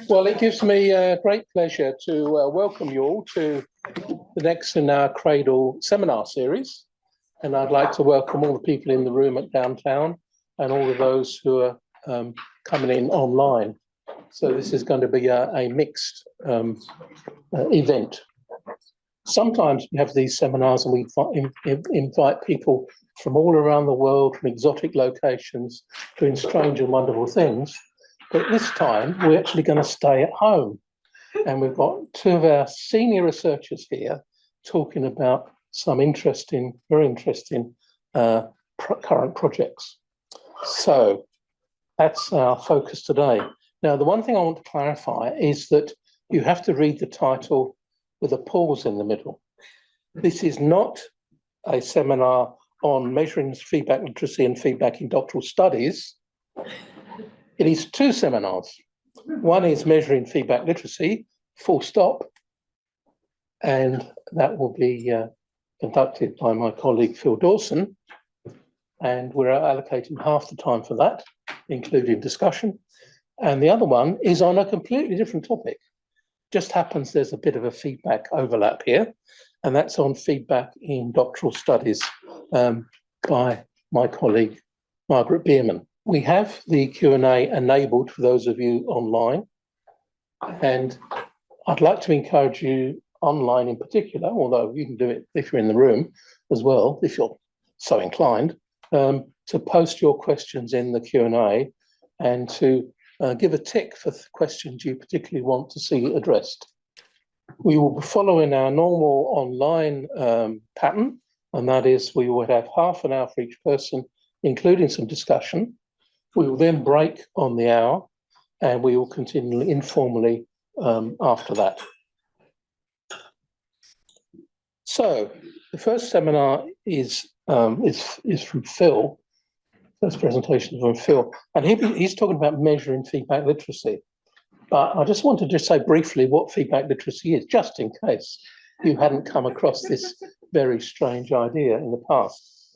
Well, it gives me great pleasure to welcome you all to the next in our CRADLE Seminar Series. And I'd like to welcome all the people in the room at downtown and all of those who are coming in online. So this is going to be a mixed event. Sometimes we have these seminars and we invite people from all around the world, from exotic locations, doing strange and wonderful things. But this time, we're actually going to stay at home. And we've got two of our senior researchers here talking about some interesting, very interesting current projects. So that's our focus today. Now, the one thing I want to clarify is that you have to read the title with a pause in the middle. This is not a seminar on measuring feedback literacy and feedback in doctoral studies. It is two seminars. One is measuring feedback literacy, full stop, and that will be conducted by my colleague Phil Dawson, and we're allocating half the time for that, including discussion. And the other one is on a completely different topic. Just happens there's a bit of a feedback overlap here, and that's on feedback in doctoral studies by my colleague Margaret Bearman. We have the Q&A enabled for those of you online, and I'd like to encourage you online in particular, although you can do it if you're in the room as well, if you're so inclined, to post your questions in the Q&A and to give a tick for questions you particularly want to see addressed. We will be following our normal online pattern, and that is we will have half an hour for each person, including some discussion. We will then break on the hour, and we will continue informally after that. So the first seminar is from Phil. First presentation is from Phil, and he's talking about measuring feedback literacy. But I just wanted to say briefly what feedback literacy is, just in case you hadn't come across this very strange idea in the past.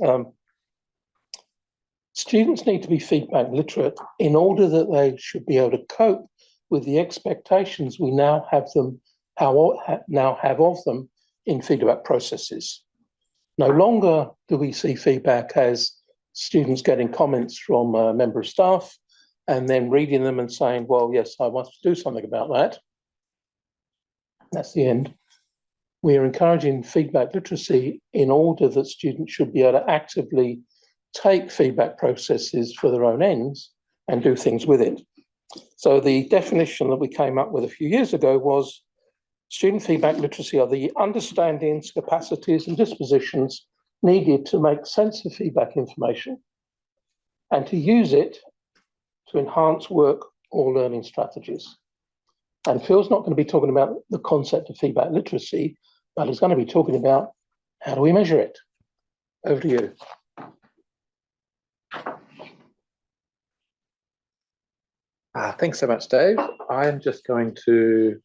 Students need to be feedback literate in order that they should be able to cope with the expectations we now have of them in feedback processes. No longer do we see feedback as students getting comments from a member of staff and then reading them and saying, well, yes, I want to do something about that. That's the end. We are encouraging feedback literacy in order that students should be able to actively take feedback processes for their own ends and do things with it. So the definition that we came up with a few years ago was student feedback literacy are the understandings, capacities and dispositions needed to make sense of feedback information and to use it to enhance work or learning strategies. And Phil's not going to be talking about the concept of feedback literacy, but he's going to be talking about how do we measure it. Over to you. Thanks so much, Dave. I'm just going to,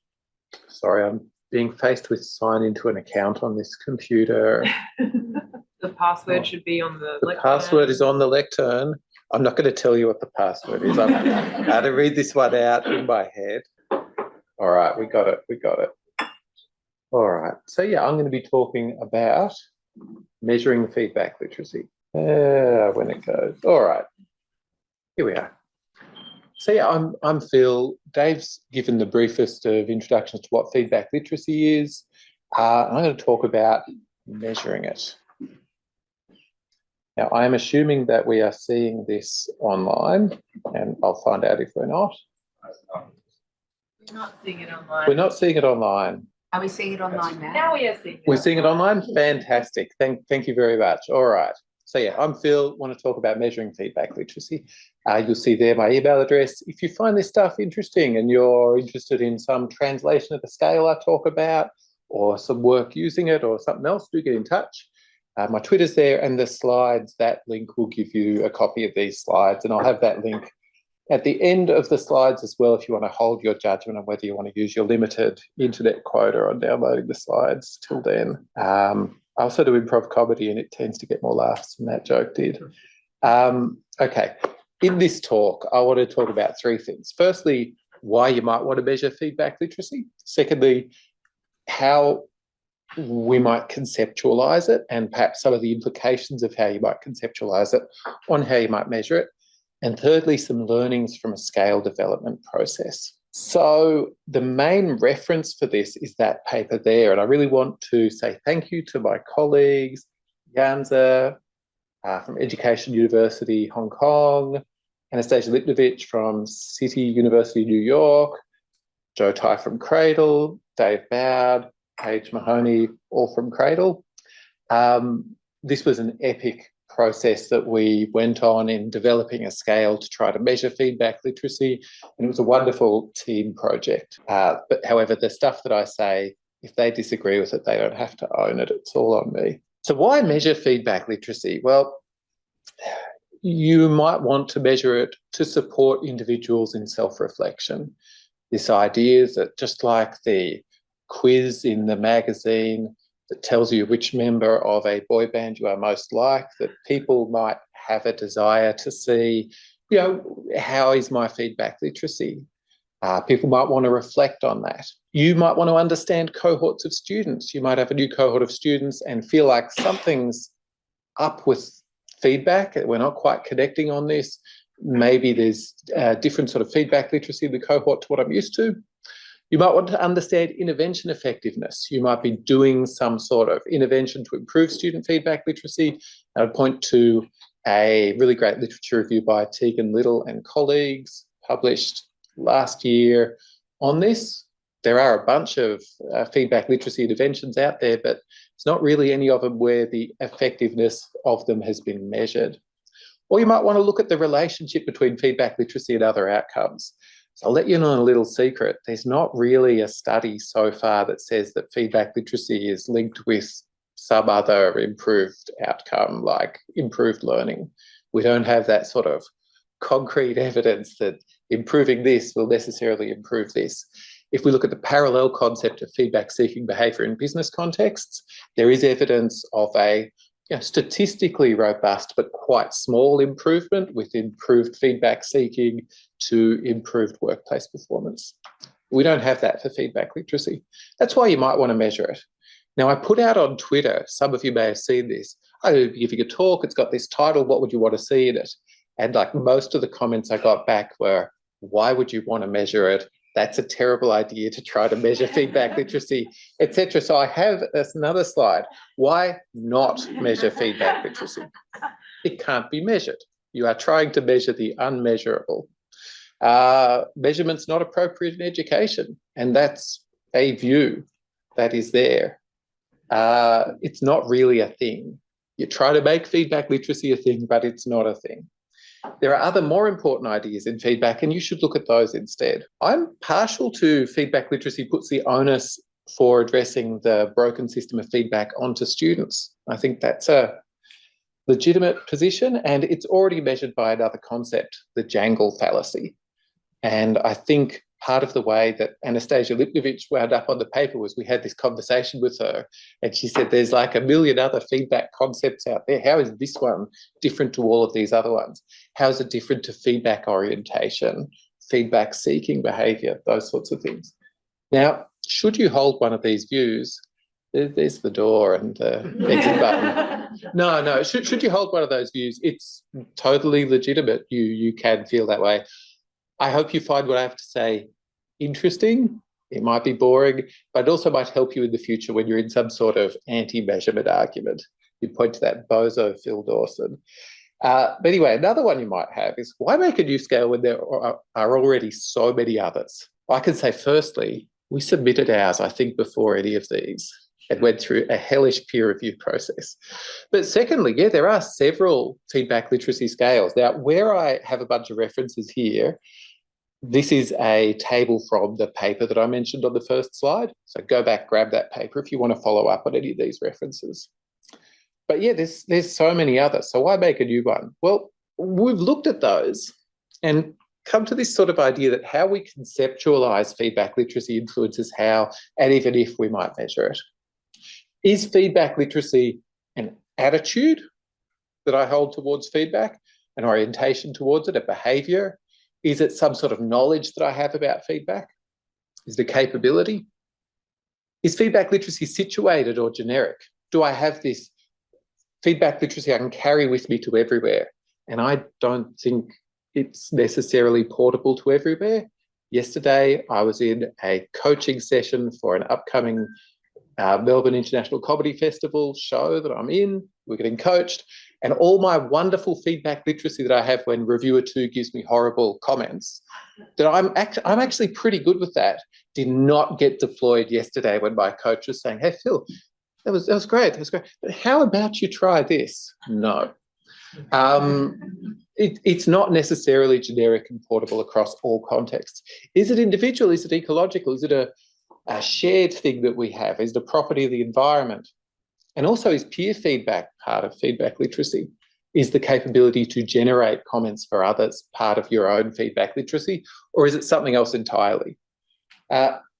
sorry, I'm being faced with sign into an account on this computer. The password should be on the lectern. The password is on the lectern. I'm not going to tell you what the password is. I had to read this one out in my head. All right, we got it. All right. So, yeah, I'm going to be talking about measuring feedback literacy. When it goes. All right. Here we are. So, yeah, I'm Phil. Dave's given the briefest of introductions to what feedback literacy is. I'm going to talk about measuring it. Now, I am assuming that we are seeing this online, and I'll find out if we're not. We're not seeing it online. We're not seeing it online. Are we seeing it online now? Now we are seeing it. We're seeing it online? Fantastic. Thank you very much. All right. So, yeah, I'm Phil. Want to talk about measuring feedback literacy. You'll see there my email address. If you find this stuff interesting and you're interested in some translation of the scale I talk about or some work using it or something else, do get in touch. My Twitter's there and the slides, that link will give you a copy of these slides, and I'll have that link at the end of the slides as well if you want to hold your judgment on whether you want to use your limited internet quota on downloading the slides till then. I also do improv comedy and it tends to get more laughs than that joke did. Okay, in this talk, I want to talk about three things. Firstly, why you might want to measure feedback literacy. Secondly, how we might conceptualise it and perhaps some of the implications of how you might conceptualise it on how you might measure it. And thirdly, some learnings from a scale development process. So the main reference for this is that paper there. And I really want to say thank you to my colleagues, Yanza from Education University, Hong Kong, Anastasia Lipnovich from City University, New York, Joe Tai from CRADLE, Dave Boud, Paige Mahoney, all from CRADLE. This was an epic process that we went on in developing a scale to try to measure feedback literacy, and it was a wonderful team project. But however, the stuff that I say, if they disagree with it, they don't have to own it. It's all on me. So why measure feedback literacy? Well, you might want to measure it to support individuals in self-reflection. This idea is that just like the quiz in the magazine that tells you which member of a boy band you are most like, that people might have a desire to see, you know, how is my feedback literacy? People might want to reflect on that. You might want to understand cohorts of students. You might have a new cohort of students and feel like something's up with feedback. We're not quite connecting on this. Maybe there's a different sort of feedback literacy in the cohort to what I'm used to. You might want to understand intervention effectiveness. You might be doing some sort of intervention to improve student feedback literacy. I would point to a really great literature review by Tegan Little and colleagues published last year on this. There are a bunch of feedback literacy interventions out there, but it's not really any of them where the effectiveness of them has been measured. Or you might want to look at the relationship between feedback literacy and other outcomes. So I'll let you know a little secret. There's not really a study so far that says that feedback literacy is linked with some other improved outcome, like improved learning. We don't have that sort of concrete evidence that improving this will necessarily improve this. If we look at the parallel concept of feedback-seeking behaviour in business contexts, there is evidence of a statistically robust but quite small improvement with improved feedback seeking to improved workplace performance. We don't have that for feedback literacy. That's why you might want to measure it. Now, I put out on Twitter, some of you may have seen this, I'm giving a talk, it's got this title, what would you want to see in it? And like most of the comments I got back were, why would you want to measure it? That's a terrible idea to try to measure feedback literacy, etc. So I have another slide. Why not measure feedback literacy? It can't be measured. You are trying to measure the unmeasurable. Measurement's not appropriate in education, and that's a view that is there. It's not really a thing. You try to make feedback literacy a thing, but it's not a thing. There are other more important ideas in feedback, and you should look at those instead. I'm partial to feedback literacy puts the onus for addressing the broken system of feedback onto students. I think that's a legitimate position, and it's already measured by another concept, the jangle fallacy. And I think part of the way that Anastasia Lipnovich wound up on the paper was we had this conversation with her, and she said there's like a million other feedback concepts out there. How is this one different to all of these other ones? How is it different to feedback orientation, feedback seeking behaviour, those sorts of things? Now, should you hold one of these views, there's the door and the exit button. No, should you hold one of those views, it's totally legitimate. You can feel that way. I hope you find what I have to say interesting. It might be boring, but it also might help you in the future when you're in some sort of anti-measurement argument. You point to that bozo Phil Dawson. But anyway, another one you might have is, why make a new scale when there are already so many others? I can say, firstly, we submitted ours, I think, before any of these and went through a hellish peer review process. But secondly, yeah, there are several feedback literacy scales. Now, where I have a bunch of references here, this is a table from the paper that I mentioned on the first slide. So go back, grab that paper if you want to follow up on any of these references. But yeah, there's so many others. So why make a new one? Well, we've looked at those and come to this sort of idea that how we conceptualise feedback literacy influences how and even if we might measure it. Is feedback literacy an attitude that I hold towards feedback, an orientation towards it, a behaviour? Is it some sort of knowledge that I have about feedback? Is it a capability? Is feedback literacy situated or generic? Do I have this feedback literacy I can carry with me to everywhere? And I don't think it's necessarily portable to everywhere. Yesterday, I was in a coaching session for an upcoming Melbourne International Comedy Festival show that I'm in. We're getting coached. And all my wonderful feedback literacy that I have when reviewer 2 gives me horrible comments, that I'm actually pretty good with that, did not get deployed yesterday when my coach was saying, hey, Phil, that was great. That was great. But how about you try this? No. It's not necessarily generic and portable across all contexts. Is it individual? Is it ecological? Is it a shared thing that we have? Is it a property of the environment? And also, is peer feedback part of feedback literacy? Is the capability to generate comments for others part of your own feedback literacy, or is it something else entirely?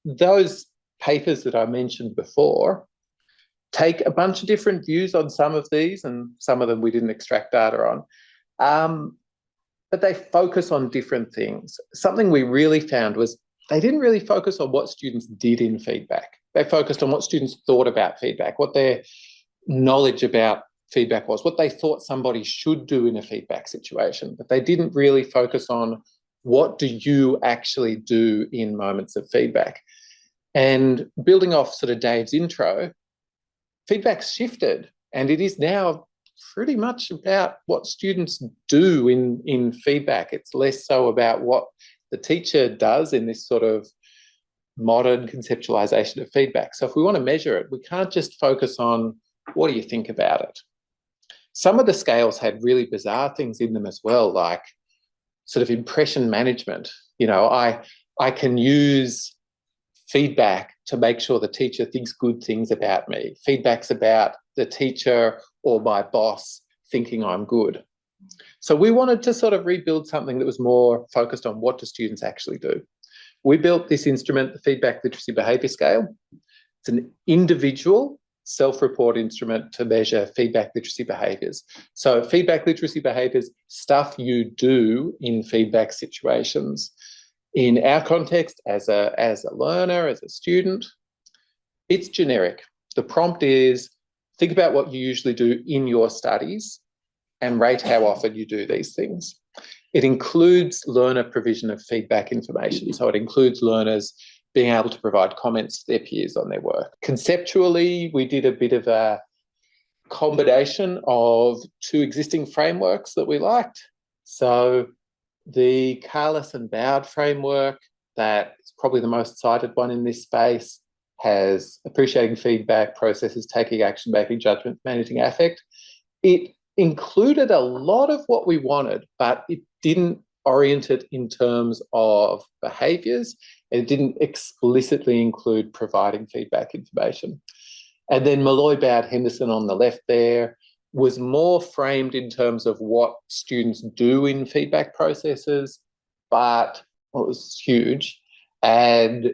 Those papers that I mentioned before take a bunch of different views on some of these, and some of them we didn't extract data on, but they focus on different things. Something we really found was they didn't really focus on what students did in feedback. They focused on what students thought about feedback, what their knowledge about feedback was, what they thought somebody should do in a feedback situation, but they didn't really focus on what do you actually do in moments of feedback. And building off sort of Dave's intro, feedback's shifted, and it is now pretty much about what students do in feedback. It's less so about what the teacher does in this sort of modern conceptualization of feedback. So if we want to measure it, we can't just focus on what do you think about it. Some of the scales had really bizarre things in them as well, like sort of impression management. You know, I can use feedback to make sure the teacher thinks good things about me. Feedback's about the teacher or my boss thinking I'm good. So we wanted to sort of rebuild something that was more focused on what do students actually do. We built this instrument, the Feedback Literacy Behaviour Scale. It's an individual self-report instrument to measure feedback literacy behaviours. So feedback literacy behaviours, stuff you do in feedback situations. In our context, as a learner, as a student, it's generic. The prompt is, think about what you usually do in your studies and rate how often you do these things. It includes learner provision of feedback information. So it includes learners being able to provide comments to their peers on their work. Conceptually, we did a bit of a combination of 2 existing frameworks that we liked. So the Carless and Boud framework, that is probably the most cited one in this space, has appreciating feedback, processes, taking action, making judgment, managing affect. It included a lot of what we wanted, but it didn't orient it in terms of behaviours. It didn't explicitly include providing feedback information. And then Malloy, Boud, Henderson on the left there was more framed in terms of what students do in feedback processes, but it was huge and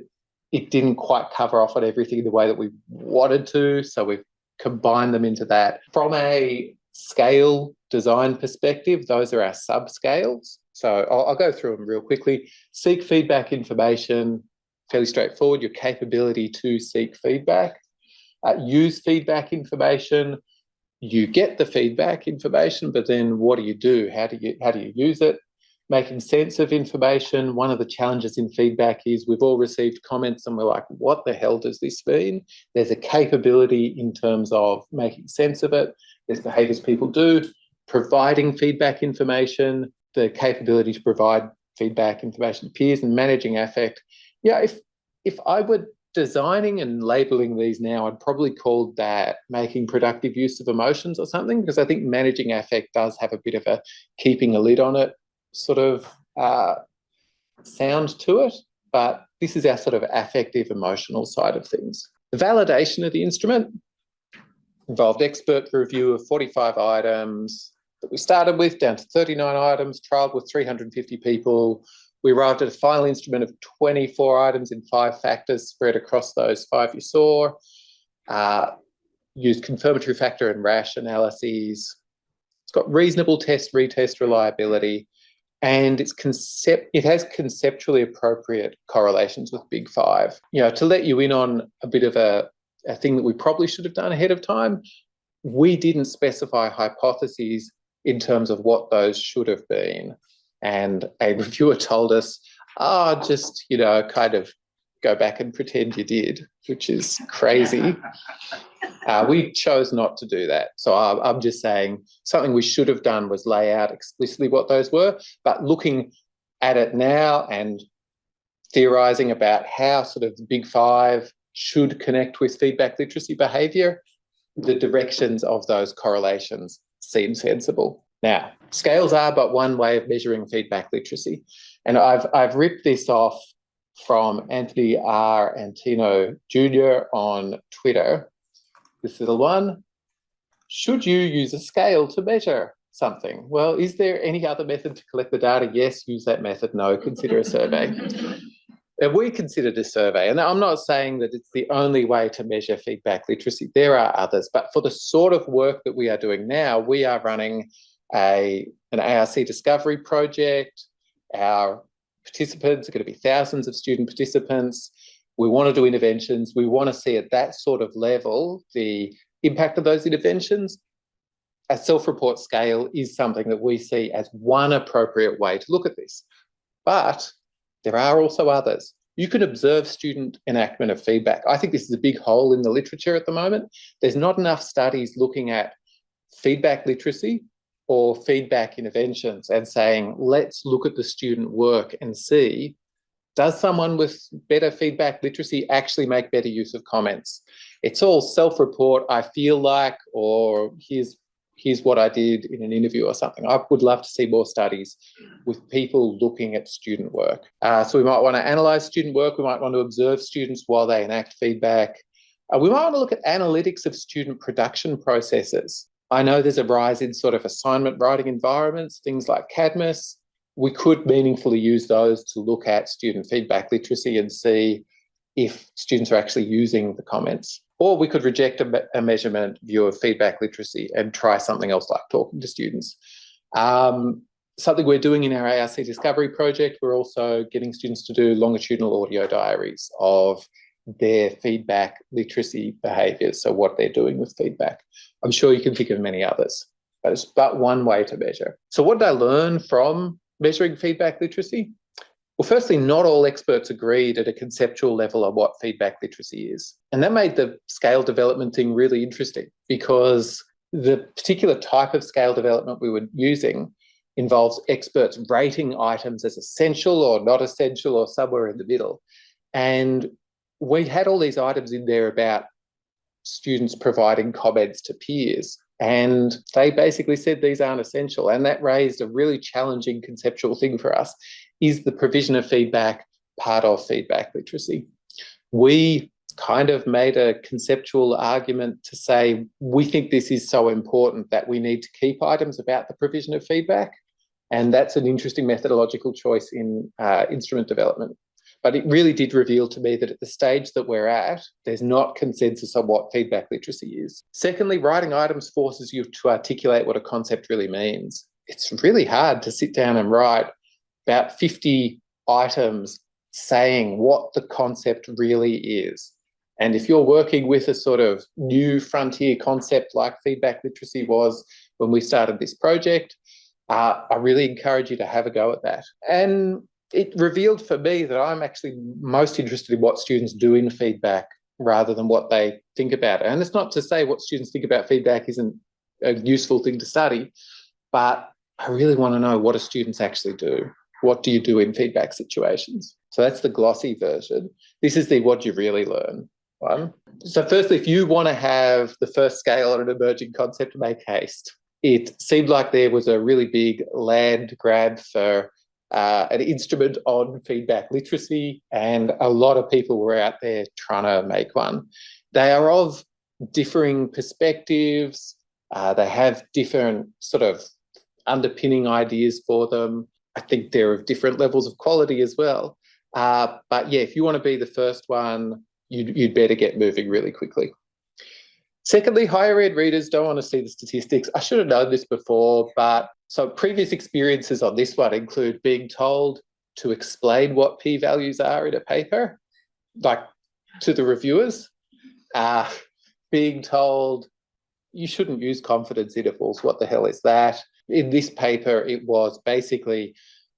it didn't quite cover off on everything the way that we wanted to. So we've combined them into that. From a scale design perspective, those are our subscales. So I'll go through them real quickly. Seek feedback information, fairly straightforward, your capability to seek feedback. Use feedback information. You get the feedback information, but then what do you do? How do you use it? Making sense of information. One of the challenges in feedback is we've all received comments and we're like, what the hell does this mean? There's a capability in terms of making sense of it. There's behaviours people do. Providing feedback information, the capability to provide feedback information to peers, and managing affect. Yeah, if I were designing and labelling these now, I'd probably call that making productive use of emotions or something, because I think managing affect does have a bit of a keeping a lid on it sort of sound to it, but this is our sort of affective emotional side of things. The validation of the instrument involved expert review of 45 items that we started with, down to 39 items, trialled with 350 people. We arrived at a final instrument of 24 items in 5 factors spread across those 5 you saw. Used confirmatory factor and rash analyses. It's got reasonable test, retest reliability. and it has conceptually appropriate correlations with Big Five. To let you in on a bit of a thing that we probably should have done ahead of time, we didn't specify hypotheses in terms of what those should have been. And a reviewer told us, just, kind of go back and pretend you did, which is crazy. We chose not to do that. So I'm just saying something we should have done was lay out explicitly what those were. But looking at it now and theorising about how sort of the Big Five should connect with feedback literacy behaviour, the directions of those correlations seem sensible. Now, scales are but one way of measuring feedback literacy. And I've ripped this off from Anthony R. Antino Jr. on Twitter. This little one. Should you use a scale to measure something? Well, is there any other method to collect the data? Yes, use that method. No, consider a survey. And we considered a survey, and I'm not saying that it's the only way to measure feedback literacy. There are others, but for the sort of work that we are doing now, we are running an ARC discovery project. Our participants are going to be thousands of student participants. We want to do interventions. We want to see at that sort of level the impact of those interventions. A self-report scale is something that we see as one appropriate way to look at this. But there are also others. You can observe student enactment of feedback. I think this is a big hole in the literature at the moment. There's not enough studies looking at feedback literacy or feedback interventions and saying, let's look at the student work and see, does someone with better feedback literacy actually make better use of comments? It's all self-report, I feel like, or here's what I did in an interview or something. I would love to see more studies with people looking at student work. So we might want to analyse student work. We might want to observe students while they enact feedback. We might want to look at analytics of student production processes. I know there's a rise in sort of assignment writing environments, things like Cadmus. We could meaningfully use those to look at student feedback literacy and see if students are actually using the comments. Or we could reject a measurement view of feedback literacy and try something else like talking to students. Something we're doing in our ARC discovery project, we're also getting students to do longitudinal audio diaries of their feedback literacy behaviours, so what they're doing with feedback. I'm sure you can think of many others, but it's but one way to measure. So what did I learn from measuring feedback literacy? Well, firstly, not all experts agreed at a conceptual level on what feedback literacy is. And that made the scale development thing really interesting because the particular type of scale development we were using involves experts rating items as essential or not essential or somewhere in the middle. And we had all these items in there about students providing comments to peers, and they basically said these aren't essential. And that raised a really challenging conceptual thing for us. Is the provision of feedback part of feedback literacy? We kind of made a conceptual argument to say we think this is so important that we need to keep items about the provision of feedback, and that's an interesting methodological choice in instrument development. But it really did reveal to me that at the stage that we're at, there's not consensus on what feedback literacy is. Secondly, writing items forces you to articulate what a concept really means. It's really hard to sit down and write about 50 items saying what the concept really is. And if you're working with a sort of new frontier concept like feedback literacy was when we started this project, I really encourage you to have a go at that. And it revealed for me that I'm actually most interested in what students do in feedback rather than what they think about it. And it's not to say what students think about feedback isn't a useful thing to study, but I really want to know, what do students actually do? What do you do in feedback situations? So that's the glossy version. This is the what you really learn one. So firstly, if you want to have the first scale on an emerging concept, make haste. It seemed like there was a really big land grab for an instrument on feedback literacy, and a lot of people were out there trying to make one. They are of differing perspectives. They have different sort of underpinning ideas for them. I think they're of different levels of quality as well. But yeah, if you want to be the first one, you'd better get moving really quickly. Secondly, higher ed readers don't want to see the statistics. I should have known this before, but So previous experiences on this one include being told to explain what p-values are in a paper, like to the reviewers, being told you shouldn't use confidence intervals, what the hell is that? In this paper, it was basically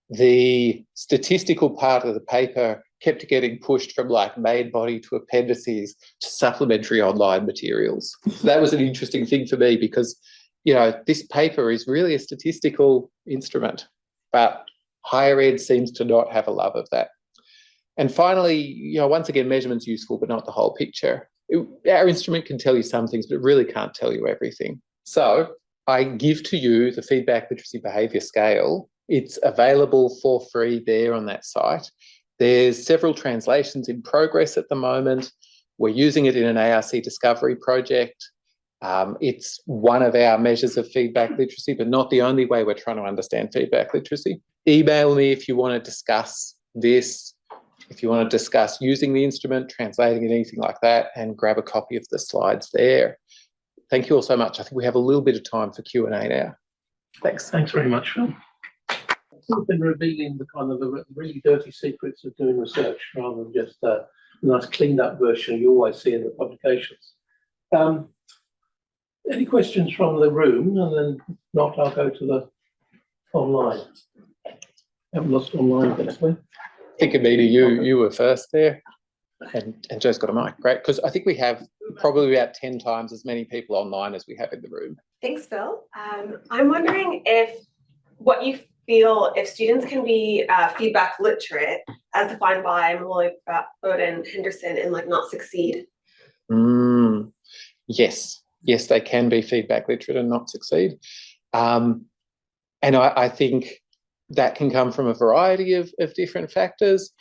the statistical part of the paper kept getting pushed from like main body to appendices to supplementary online materials. That was an interesting thing for me because, you know, this paper is really a statistical instrument, but higher ed seems to not have a love of that. And finally, you know, once again, measurement's useful, but not the whole picture. Our instrument can tell you some things, but it really can't tell you everything. So I give to you the Feedback Literacy Behaviour Scale. It's available for free there on that site. There's several translations in progress at the moment. We're using it in an ARC discovery project. It's one of our measures of feedback literacy, but not the only way we're trying to understand feedback literacy. Email me if you want to discuss this, if you want to discuss using the instrument, translating it, anything like that, and grab a copy of the slides there. Thank you all so much. I think we have a little bit of time for Q&A now. Thanks. Thanks very much, Phil. You've been revealing the kind of the really dirty secrets of doing research rather than just a nice cleaned up version you always see in the publications. Any questions from the room? And then if not, I'll go to the online. Haven't lost online, have we? I think, Amita, you were first there. And Joe's got a mic, great, because I think we have probably about 10 times as many people online as we have in the room. Thanks, Phil. I'm wondering what you feel if students can be feedback literate as defined by Malloy, Bowden, Henderson, and like not succeed. Yes, they can be feedback literate and not succeed. And I think that can come from a variety of different factors.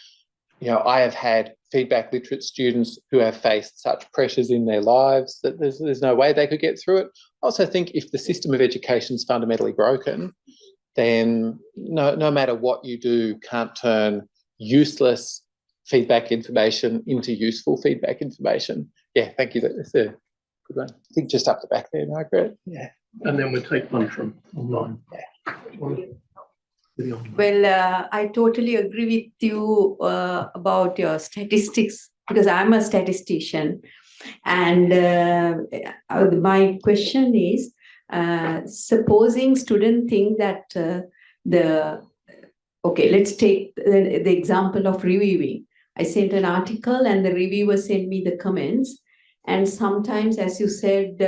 You know, I have had feedback literate students who have faced such pressures in their lives that there's no way they could get through it. I also think if the system of education is fundamentally broken, then no matter what you do, can't turn useless feedback information into useful feedback information. Yeah, thank you. That's a good one. I think just up the back there, Margaret. Yeah. And then we'll take one from online. Yeah. Well, I totally agree with you about your statistics because I'm a statistician. And my question is, supposing students think that let's take the example of reviewing. I sent an article and the reviewer sent me the comments. And sometimes, as you said,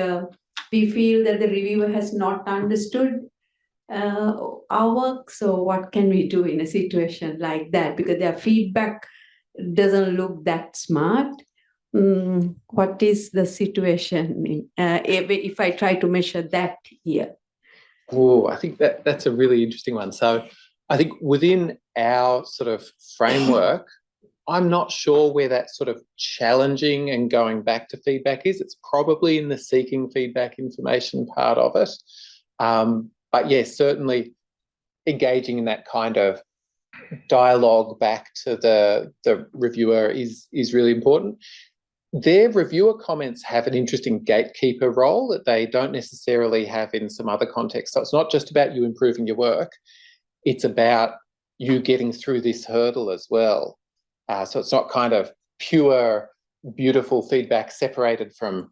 we feel that the reviewer has not understood our work. So what can we do in a situation like that? Because their feedback doesn't look that smart. What is the situation if I try to measure that here? Oh, I think that's a really interesting one. So I think within our sort of framework, I'm not sure where that sort of challenging and going back to feedback is. It's probably in the seeking feedback information part of it. But yes, certainly engaging in that kind of dialogue back to the reviewer is really important. Their reviewer comments have an interesting gatekeeper role that they don't necessarily have in some other contexts. So it's not just about you improving your work, it's about you getting through this hurdle as well. So it's not kind of pure, beautiful feedback separated from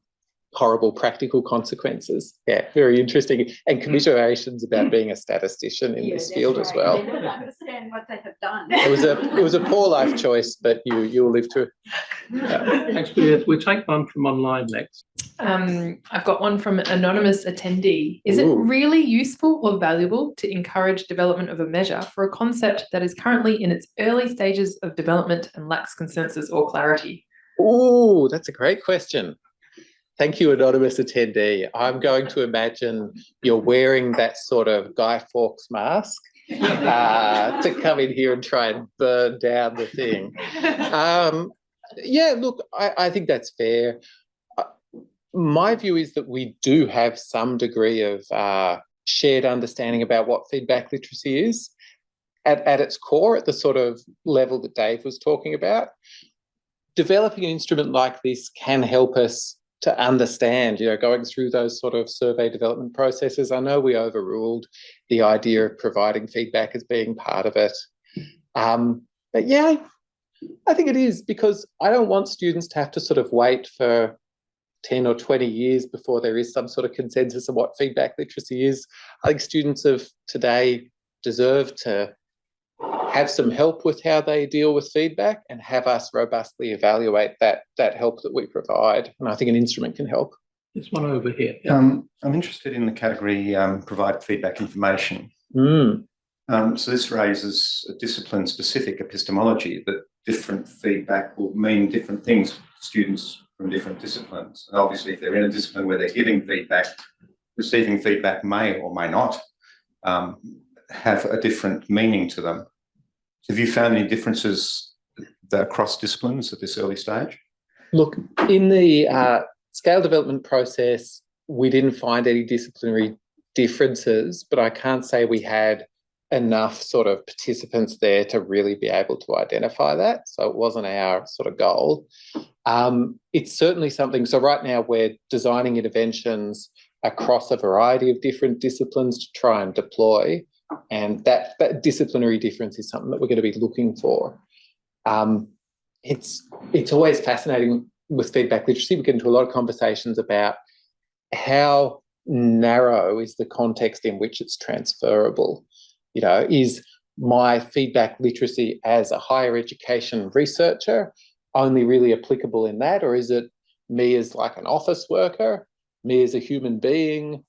horrible practical consequences. Yeah, very interesting. And commiserations about being a statistician in this field as well. I don't understand what they have done. It was a poor life choice, but you'll live to it. Yeah. Thanks, Peter. We'll take one from online next. I've got one from an anonymous attendee. Is it really useful or valuable to encourage development of a measure for a concept that is currently in its early stages of development and lacks consensus or clarity? Oh, that's a great question. Thank you, anonymous attendee. I'm going to imagine you're wearing that sort of Guy Fawkes mask to come in here and try and burn down the thing. Yeah, look, I think that's fair. My view is that we do have some degree of shared understanding about what feedback literacy is at its core, at the sort of level that Dave was talking about. Developing an instrument like this can help us understand, going through those sort of survey development processes. I know we overruled the idea of providing feedback as being part of it. But yeah, I think it is, because I don't want students to have to sort of wait for 10 or 20 years before there is some sort of consensus on what feedback literacy is. I think students of today deserve to have some help with how they deal with feedback and have us robustly evaluate that help that we provide. And I think an instrument can help. There's one over here. I'm interested in the category provide feedback information. So this raises a discipline-specific epistemology that different feedback will mean different things to students from different disciplines. And obviously, if they're in a discipline where they're giving feedback, receiving feedback may or may not have a different meaning to them. Have you found any differences across disciplines at this early stage? Look, in the scale development process, we didn't find any disciplinary differences, but I can't say we had enough sort of participants there to really be able to identify that. So it wasn't our sort of goal. It's certainly something. So right now we're designing interventions across a variety of different disciplines to try and deploy. And that disciplinary difference is something that we're going to be looking for. It's always fascinating with feedback literacy. We get into a lot of conversations about how narrow is the context in which it's transferable. Is my feedback literacy as a higher education researcher only really applicable in that, or is it me as like an office worker, me as a human being?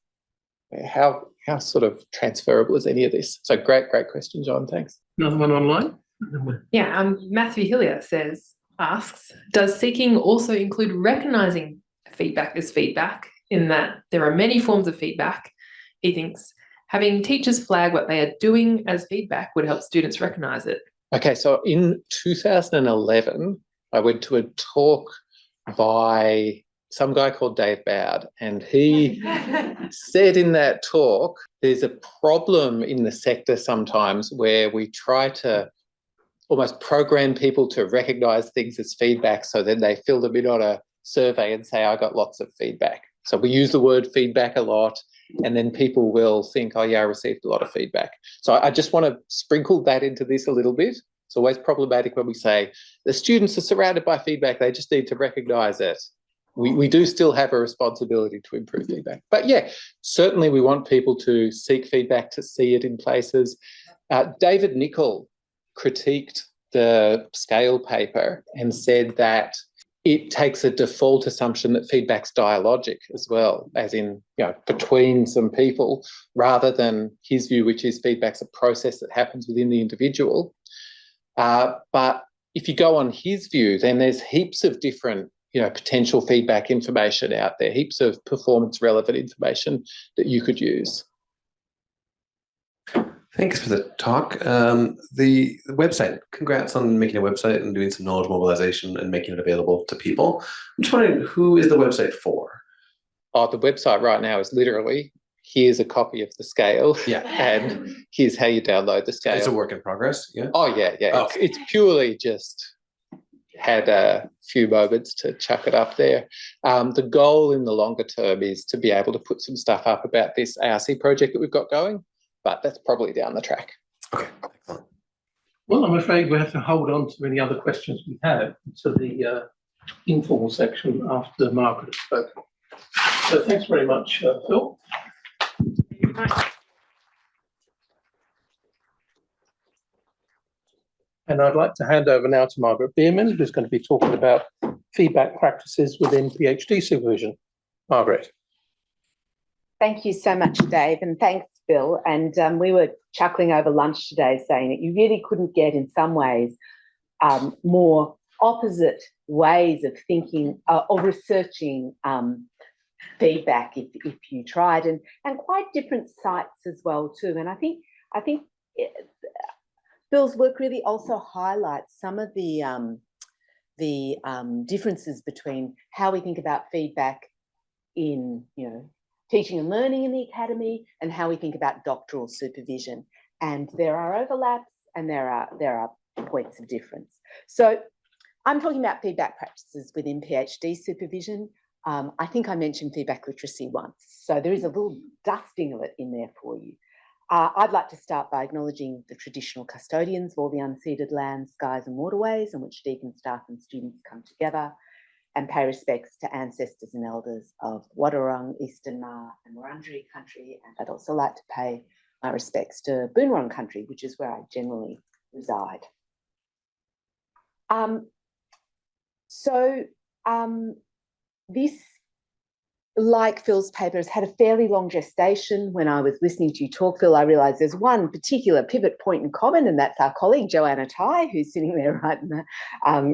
How sort of transferable is any of this? So great question, John. Thanks. Another one online. Yeah, Matthew Hillier asks, does seeking also include recognising feedback as feedback, in that there are many forms of feedback? He thinks having teachers flag what they are doing as feedback would help students recognise it. Okay, so in 2011, I went to a talk by some guy called Dave Boud, and he said in that talk, there's a problem in the sector sometimes where we try to almost program people to recognise things as feedback, so then they fill them in on a survey and say, I got lots of feedback. So we use the word feedback a lot, and then people will think, oh yeah, I received a lot of feedback. So I just want to sprinkle that into this a little bit. It's always problematic when we say the students are surrounded by feedback, they just need to recognise it. We do still have a responsibility to improve feedback. But yeah, certainly we want people to seek feedback, to see it in places. David Nichol critiqued the scale paper and said that it takes a default assumption that feedback's dialogic as well, as in, between some people, rather than his view, which is feedback's a process that happens within the individual. But if you go on his view, then there's heaps of different potential feedback information out there, heaps of performance relevant information that you could use. Thanks for the talk. The website, congrats on making a website and doing some knowledge mobilization and making it available to people. I'm just wondering, who is the website for? Oh, the website right now is literally, here's a copy of the scale, and here's how you download the scale. It's a work in progress, yeah? Oh, yeah. Oh. It's purely just had a few moments to chuck it up there. The goal in the longer term is to be able to put some stuff up about this ARC project that we've got going, but that's probably down the track. Okay, excellent. Well, I'm afraid we have to hold on to any other questions we have to the informal section after Margaret has spoken. So thanks very much, Phil. And I'd like to hand over now to Margaret Bearman, who's going to be talking about feedback practices within PhD supervision. Margaret. Thank you so much, Dave, and thanks, Bill. And we were chuckling over lunch today saying that you really couldn't get, in some ways, more opposite ways of thinking or researching feedback if you tried, and quite different sites as well too. And I think Bill's work really also highlights some of the differences between how we think about feedback in teaching and learning in the academy and how we think about doctoral supervision. And there are overlaps and there are points of difference. So I'm talking about feedback practices within PhD supervision. I think I mentioned feedback literacy once, so there is a little dusting of it in there for you. I'd like to start by acknowledging the traditional custodians of all the unceded lands, skies and waterways on which Deakin staff and students come together, and pay respects to ancestors and elders of Wadawurrung, Eastern Ma and Wurundjeri country. And I'd also like to pay my respects to Boon Wurrung country, which is where I generally reside. This, like Phil's paper, has had a fairly long gestation. When I was listening to you talk, Phil, I realised there's one particular pivot point in common, and that's our colleague, Joanna Tai, who's sitting there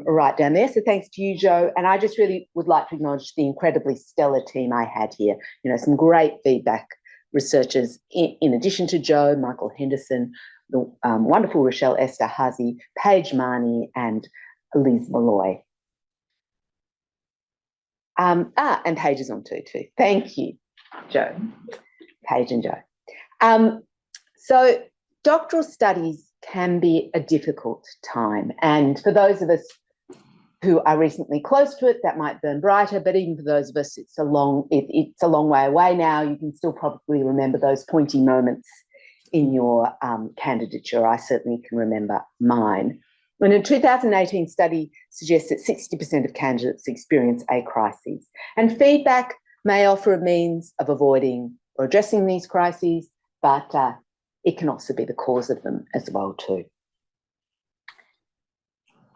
right down there. So thanks to you, Jo. And I just really would like to acknowledge the incredibly stellar team I had here. You know, some great feedback researchers, in addition to Jo, Michael Henderson, the wonderful Rochelle Esterhazy, Paige Marnie, and Liz Malloy. And Paige is on too. Thank you, Jo. Paige and Jo. So doctoral studies can be a difficult time. And for those of us who are recently close to it, that might burn brighter. But even for those of us, it's a long way away now. You can still probably remember those pointy moments in your candidature. I certainly can remember mine. When a 2018 study suggests that 60% of candidates experience a crisis, and feedback may offer a means of avoiding or addressing these crises, but it can also be the cause of them as well too.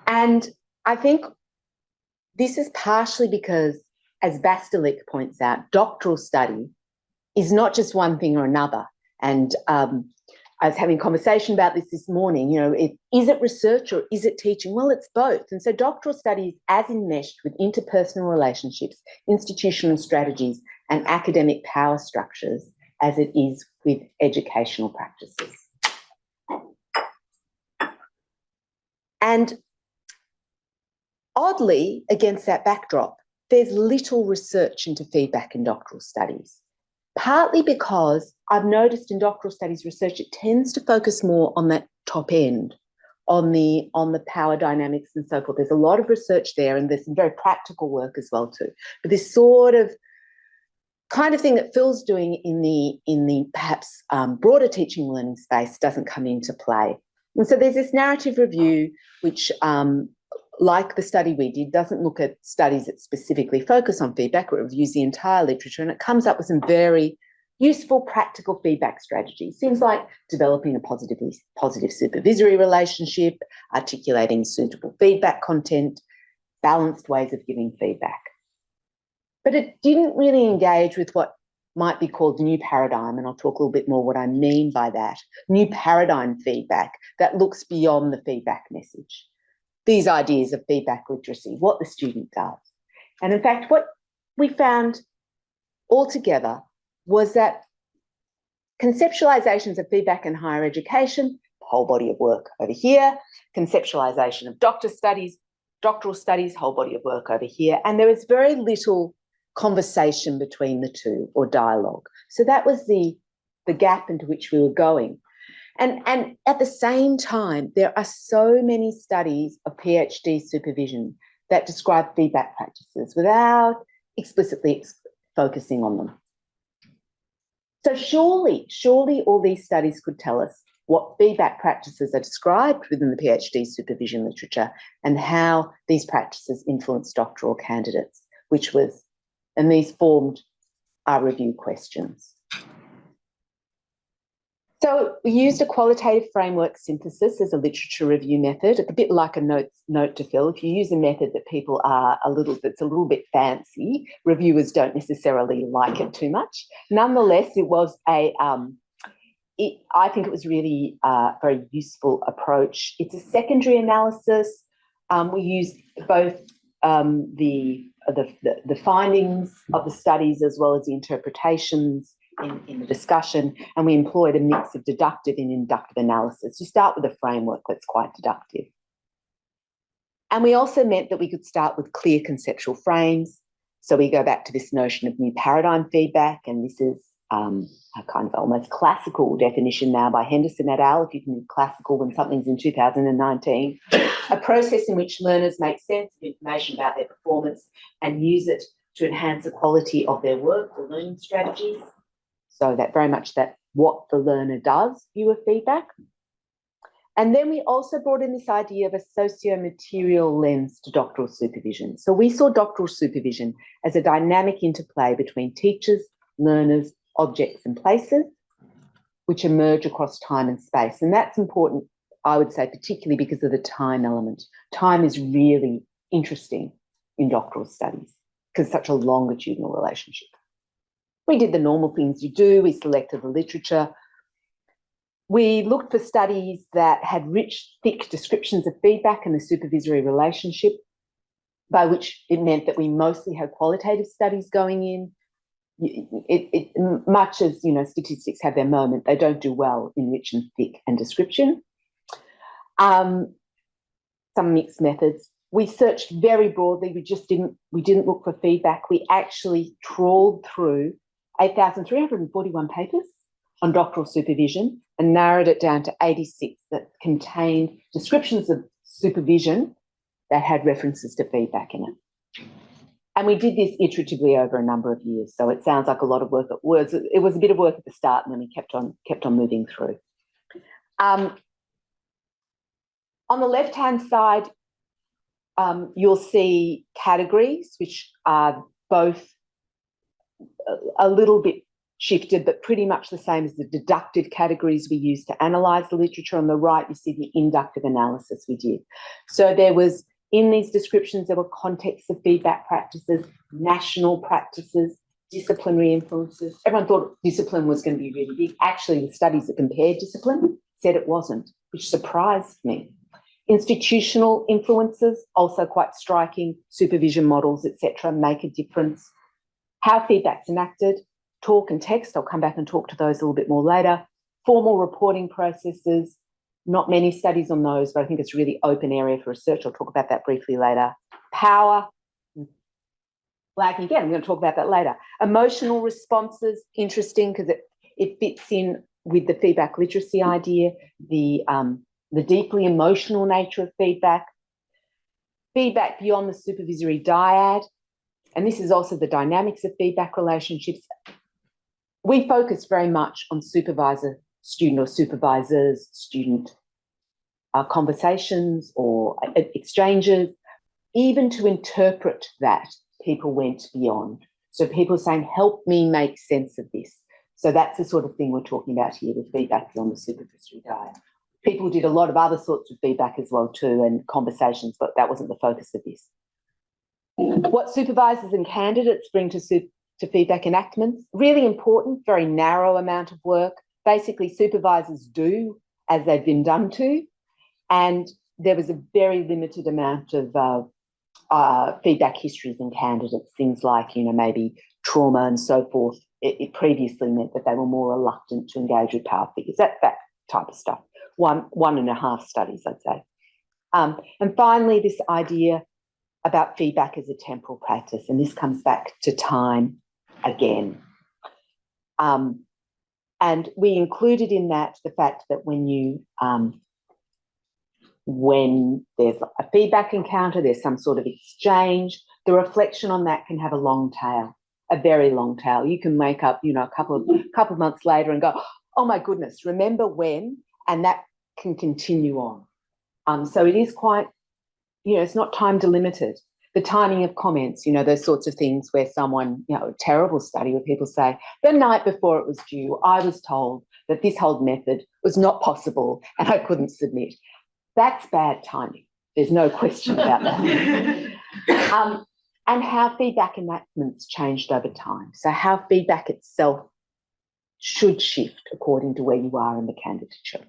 And I think this is partially because, as Bastelik points out, doctoral study is not just one thing or another. And I was having a conversation about this morning. You know, is it research or is it teaching? Well, it's both. And so doctoral study is as enmeshed with interpersonal relationships, institutional strategies, and academic power structures as it is with educational practices. And oddly, against that backdrop, there's little research into feedback in doctoral studies. Partly because I've noticed in doctoral studies research, it tends to focus more on that top end, on the power dynamics and so forth. There's a lot of research there, and there's some very practical work as well too. But this sort of kind of thing that Phil's doing in the perhaps broader teaching and learning space doesn't come into play. And so there's this narrative review, which like the study we did, doesn't look at studies that specifically focus on feedback. It reviews the entire literature, and it comes up with some very useful practical feedback strategies. Things like developing a positive supervisory relationship, articulating suitable feedback content, balanced ways of giving feedback. But it didn't really engage with what might be called new paradigm, and I'll talk a little bit more what I mean by that. New paradigm feedback that looks beyond the feedback message. These ideas of feedback literacy, what the student does. And in fact, what we found altogether was that conceptualizations of feedback in higher education, whole body of work over here, conceptualization of doctoral studies, whole body of work over here, and there was very little conversation between the two or dialogue. So that was the gap into which we were going. And at the same time, there are so many studies of PhD supervision that describe feedback practices without explicitly focusing on them. So surely all these studies could tell us what feedback practices are described within the PhD supervision literature and how these practices influence doctoral candidates, and these formed our review questions. So we used a qualitative framework synthesis as a literature review method. It's a bit like a note to Phil. If you use a method that people are that's a little bit fancy, reviewers don't necessarily like it too much. Nonetheless, it was I think it was really a very useful approach. It's a secondary analysis. We used both the findings of the studies as well as the interpretations in the discussion, and we employed a mix of deductive and inductive analysis. You start with a framework that's quite deductive. And we also meant that we could start with clear conceptual frames. So we go back to this notion of new paradigm feedback, and this is a kind of almost classical definition now by Henderson et al., if you can be classical when something's in 2019, a process in which learners make sense of information about their performance and use it to enhance the quality of their work, the learning strategies. So that very much that what the learner does view of feedback. And then we also brought in this idea of a socio-material lens to doctoral supervision. So we saw doctoral supervision as a dynamic interplay between teachers, learners, objects and places, which emerge across time and space. And that's important, I would say, particularly because of the time element. Time is really interesting in doctoral studies because it's such a longitudinal relationship. We did the normal things you do. We selected the literature. We looked for studies that had rich, thick descriptions of feedback and the supervisory relationship, by which it meant that we mostly had qualitative studies going in. Much as, you know, statistics have their moment, they don't do well in rich and thick and description. Some mixed methods. We searched very broadly. We didn't look for feedback. We actually trawled through 8,341 papers on doctoral supervision and narrowed it down to 86 that contained descriptions of supervision that had references to feedback in it. And we did this iteratively over a number of years. So it sounds like a lot of work. It was a bit of work at the start, and then we kept on moving through. On the left-hand side, you'll see categories, which are both a little bit shifted, but pretty much the same as the deductive categories we use to analyse the literature. On the right, you see the inductive analysis we did. So there was, in these descriptions, there were contexts of feedback practices, national practices, disciplinary influences. Everyone thought discipline was going to be really big. Actually, the studies that compared discipline said it wasn't, which surprised me. Institutional influences, also quite striking. Supervision models, etc., make a difference. How feedback's enacted, talk and text. I'll come back and talk to those a little bit more later. Formal reporting processes. Not many studies on those, but I think it's a really open area for research. I'll talk about that briefly later. Power, lagging again, I'm going to talk about that later. Emotional responses, interesting because it fits in with the feedback literacy idea, the deeply emotional nature of feedback. Feedback beyond the supervisory dyad, and this is also the dynamics of feedback relationships. We focus very much on supervisor-student or supervisors-student conversations or exchanges. Even to interpret that, people went beyond. So people saying, help me make sense of this. So that's the sort of thing we're talking about here with feedback beyond the supervisory dyad. People did a lot of other sorts of feedback as well too, and conversations, but that wasn't the focus of this. What supervisors and candidates bring to feedback enactments, really important, very narrow amount of work. Basically, supervisors do as they've been done to, and there was a very limited amount of feedback histories in candidates, things like, you know, maybe trauma and so forth. It previously meant that they were more reluctant to engage with power figures, that type of stuff. 1.5 studies, I'd say. And finally, this idea about feedback as a temporal practice, and this comes back to time again. And we included in that the fact that when there's a feedback encounter, there's some sort of exchange, the reflection on that can have a long tail, a very long tail. You can wake up, you know, a couple of months later and go, oh my goodness, remember when? And that can continue on. So it is quite, you know, it's not time delimited. The timing of comments, you know, those sorts of things where someone, you know, a terrible study where people say, the night before it was due, I was told that this whole method was not possible and I couldn't submit. That's bad timing. There's no question about that. And how feedback enactments changed over time. So how feedback itself should shift according to where you are in the candidature.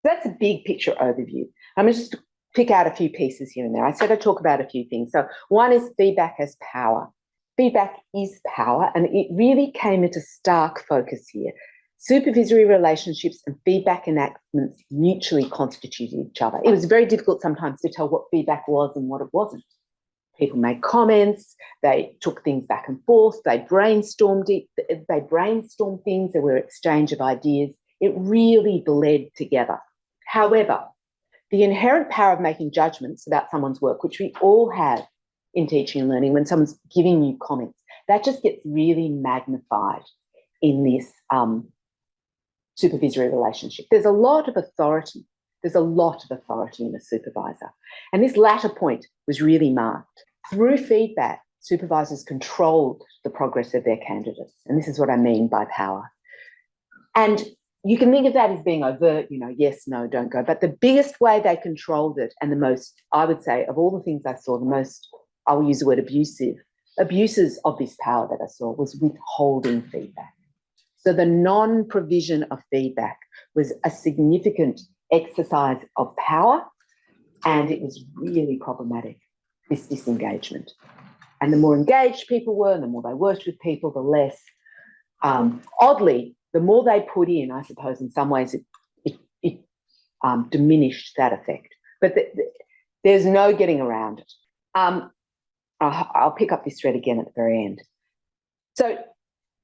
That's a big picture overview. I'm just pick out a few pieces here and there. I said I'd talk about a few things. So one is feedback as power. Feedback is power, and it really came into stark focus here. Supervisory relationships and feedback enactments mutually constituted each other. It was very difficult sometimes to tell what feedback was and what it wasn't. People made comments, they took things back and forth, they brainstormed things, there were exchange of ideas. It really bled together. However, the inherent power of making judgments about someone's work, which we all have, in teaching and learning when someone's giving you comments. That just gets really magnified in this supervisory relationship. There's a lot of authority. There's a lot of authority in a supervisor. And this latter point was really marked. Through feedback, supervisors controlled the progress of their candidates. And this is what I mean by power. And you can think of that as being overt, you know, yes, no, don't go. But the biggest way they controlled it, and the most, I would say, of all the things I saw, the most, I'll use the word abuses of this power that I saw was withholding feedback. So the non-provision of feedback was a significant exercise of power, and it was really problematic, this disengagement. And the more engaged people were, and the more they worked with people, the less, oddly, the more they put in, I suppose, in some ways, it diminished that effect. But there's no getting around it. I'll pick up this thread again at the very end. So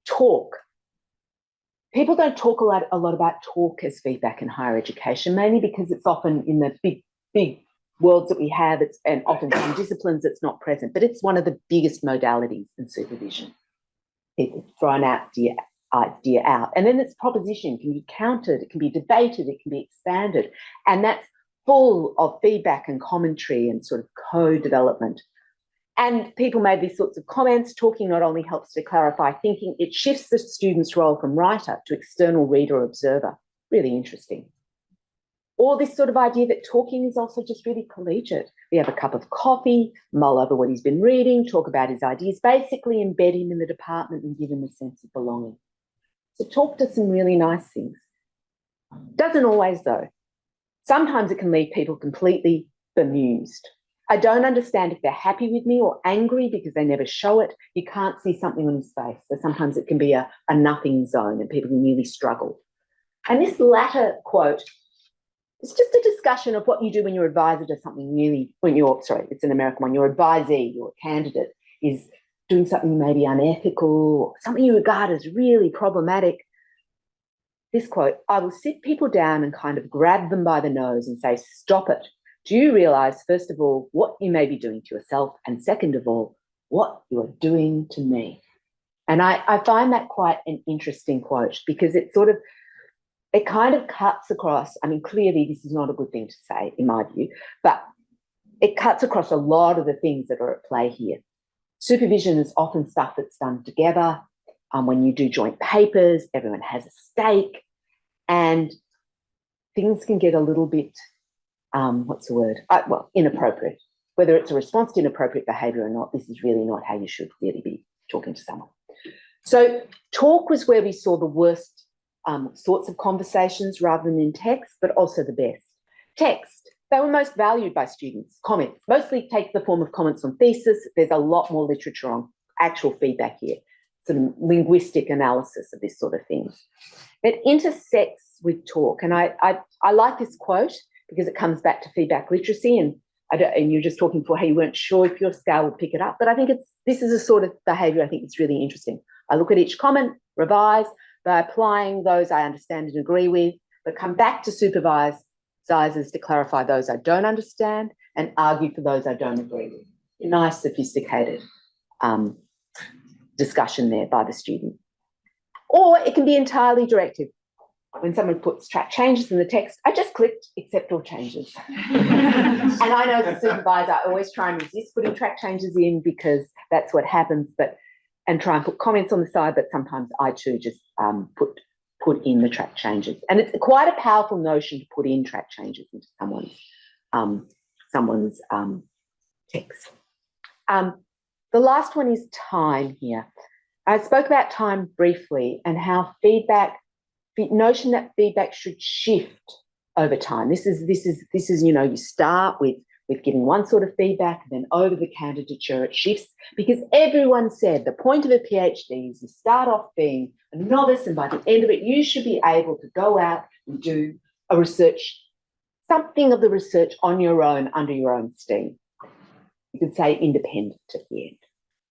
talk. People don't talk a lot about talk as feedback in higher education, mainly because it's often in the big worlds that we have, and often in disciplines it's not present, but it's one of the biggest modalities in supervision. People throw an idea out, and then its proposition can be countered, it can be debated, it can be expanded, and that's full of feedback and commentary and sort of co-development. And people made these sorts of comments. Talking not only helps to clarify thinking, it shifts the student's role from writer to external reader or observer. Really interesting. Or this sort of idea that talking is also just really collegiate. We have a cup of coffee, mull over what he's been reading, talk about his ideas, basically embed him in the department and give him a sense of belonging. So talk does some really nice things. Doesn't always, though. Sometimes it can leave people completely bemused. I don't understand if they're happy with me or angry because they never show it. You can't see something on his face. So sometimes it can be a nothing zone and people can really struggle. And this latter quote, it's just a discussion of what you do when your advisor does something really, it's an American one, your advisee, your candidate is doing something maybe unethical, or something you regard as really problematic. This quote, I will sit people down and kind of grab them by the nose and say, stop it. Do you realise, first of all, what you may be doing to yourself, and second of all, what you are doing to me? And I find that quite an interesting quote, because it kind of cuts across, I mean, clearly this is not a good thing to say in my view, but it cuts across a lot of the things that are at play here. Supervision is often stuff that's done together. When you do joint papers, everyone has a stake, and things can get a little bit, inappropriate. Whether it's a response to inappropriate behaviour or not, this is really not how you should really be talking to someone. So talk was where we saw the worst sorts of conversations rather than in text, but also the best. Text, they were most valued by students. Comments, mostly take the form of comments on thesis. There's a lot more literature on actual feedback here, sort of linguistic analysis of this sort of thing. It intersects with talk, and I like this quote because it comes back to feedback literacy, and you're just talking for how you weren't sure if your scale would pick it up, but I think this is a sort of behaviour I think it's really interesting. I look at each comment, revise, by applying those I understand and agree with, but come back to supervisors to clarify those I don't understand and argue for those I don't agree with. A nice, sophisticated discussion there by the student. Or it can be entirely directive. When someone puts track changes in the text, I just clicked accept all changes. And I know as a supervisor, I always try and resist putting track changes in because that's what happens, and try and put comments on the side, but sometimes I too just put in the track changes. And it's quite a powerful notion to put in track changes into someone's text. The last one is time here. I spoke about time briefly and how the notion that feedback should shift over time. This is you start with giving one sort of feedback, and then over the candidature it shifts, because everyone said the point of a PhD is you start off being a novice, and by the end of it you should be able to go out and do a research, something of the research on your own, under your own steam. You could say independent at the end.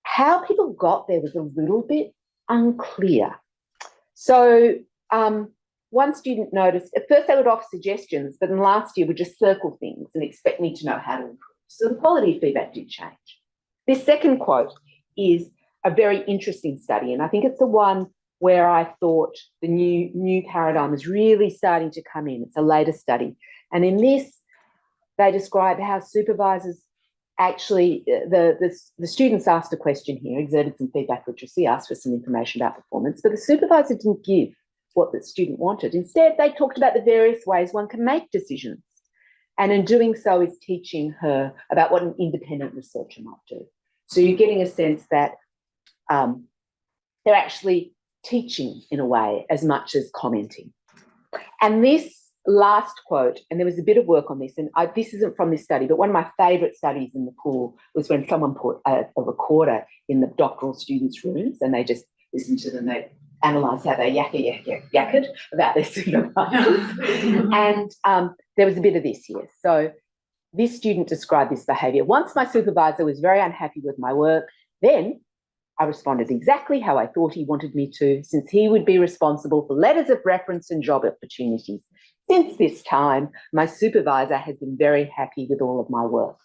How people got there was a little bit unclear. So one student noticed, at first they would offer suggestions, but in last year would just circle things and expect me to know how to improve. So the quality of feedback did change. This second quote is a very interesting study, and I think it's the one where I thought the new paradigm is really starting to come in. It's a later study. And in this, they describe how supervisors actually, the students asked a question here, exerted some feedback literacy, asked for some information about performance, but the supervisor didn't give what the student wanted. Instead, they talked about the various ways one can make decisions. And in doing so is teaching her about what an independent researcher might do. So you're getting a sense that they're actually teaching in a way as much as commenting. And this last quote, and there was a bit of work on this, and this isn't from this study, but one of my favourite studies in the pool was when someone put a recorder in the doctoral students' rooms and they just listened to them, they analysed how they yakkered about their supervisors. And there was a bit of this here. So this student described this behaviour. Once my supervisor was very unhappy with my work, then I responded exactly how I thought he wanted me to, since he would be responsible for letters of reference and job opportunities. Since this time, my supervisor has been very happy with all of my work.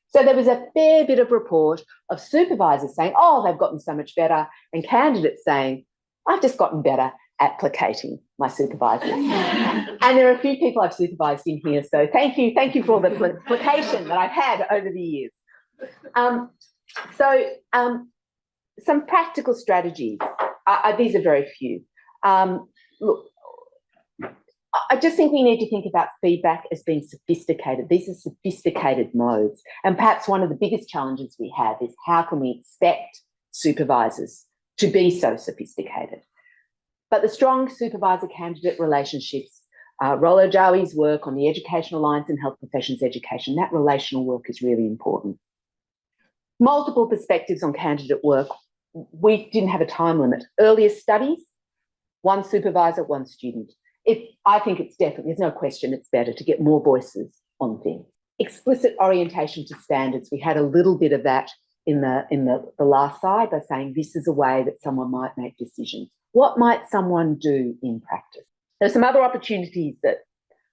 So there was a fair bit of report of supervisors saying, oh, they've gotten so much better, and candidates saying, I've just gotten better at placating my supervisors. And there are a few people I've supervised in here, so thank you for all the placation that I've had over the years. Some practical strategies. These are very few. Look, I just think we need to think about feedback as being sophisticated. These are sophisticated modes. And perhaps one of the biggest challenges we have is how can we expect supervisors to be so sophisticated? But the strong supervisor-candidate relationships, Rollo Jawi's work on the Educational Alliance and Health Professions Education, that relational work is really important. Multiple perspectives on candidate work. We didn't have a time limit. Earlier studies, one supervisor, one student. I think it's definitely, there's no question, it's better to get more voices on things. Explicit orientation to standards. We had a little bit of that in the last slide by saying this is a way that someone might make decisions. What might someone do in practice? There are some other opportunities that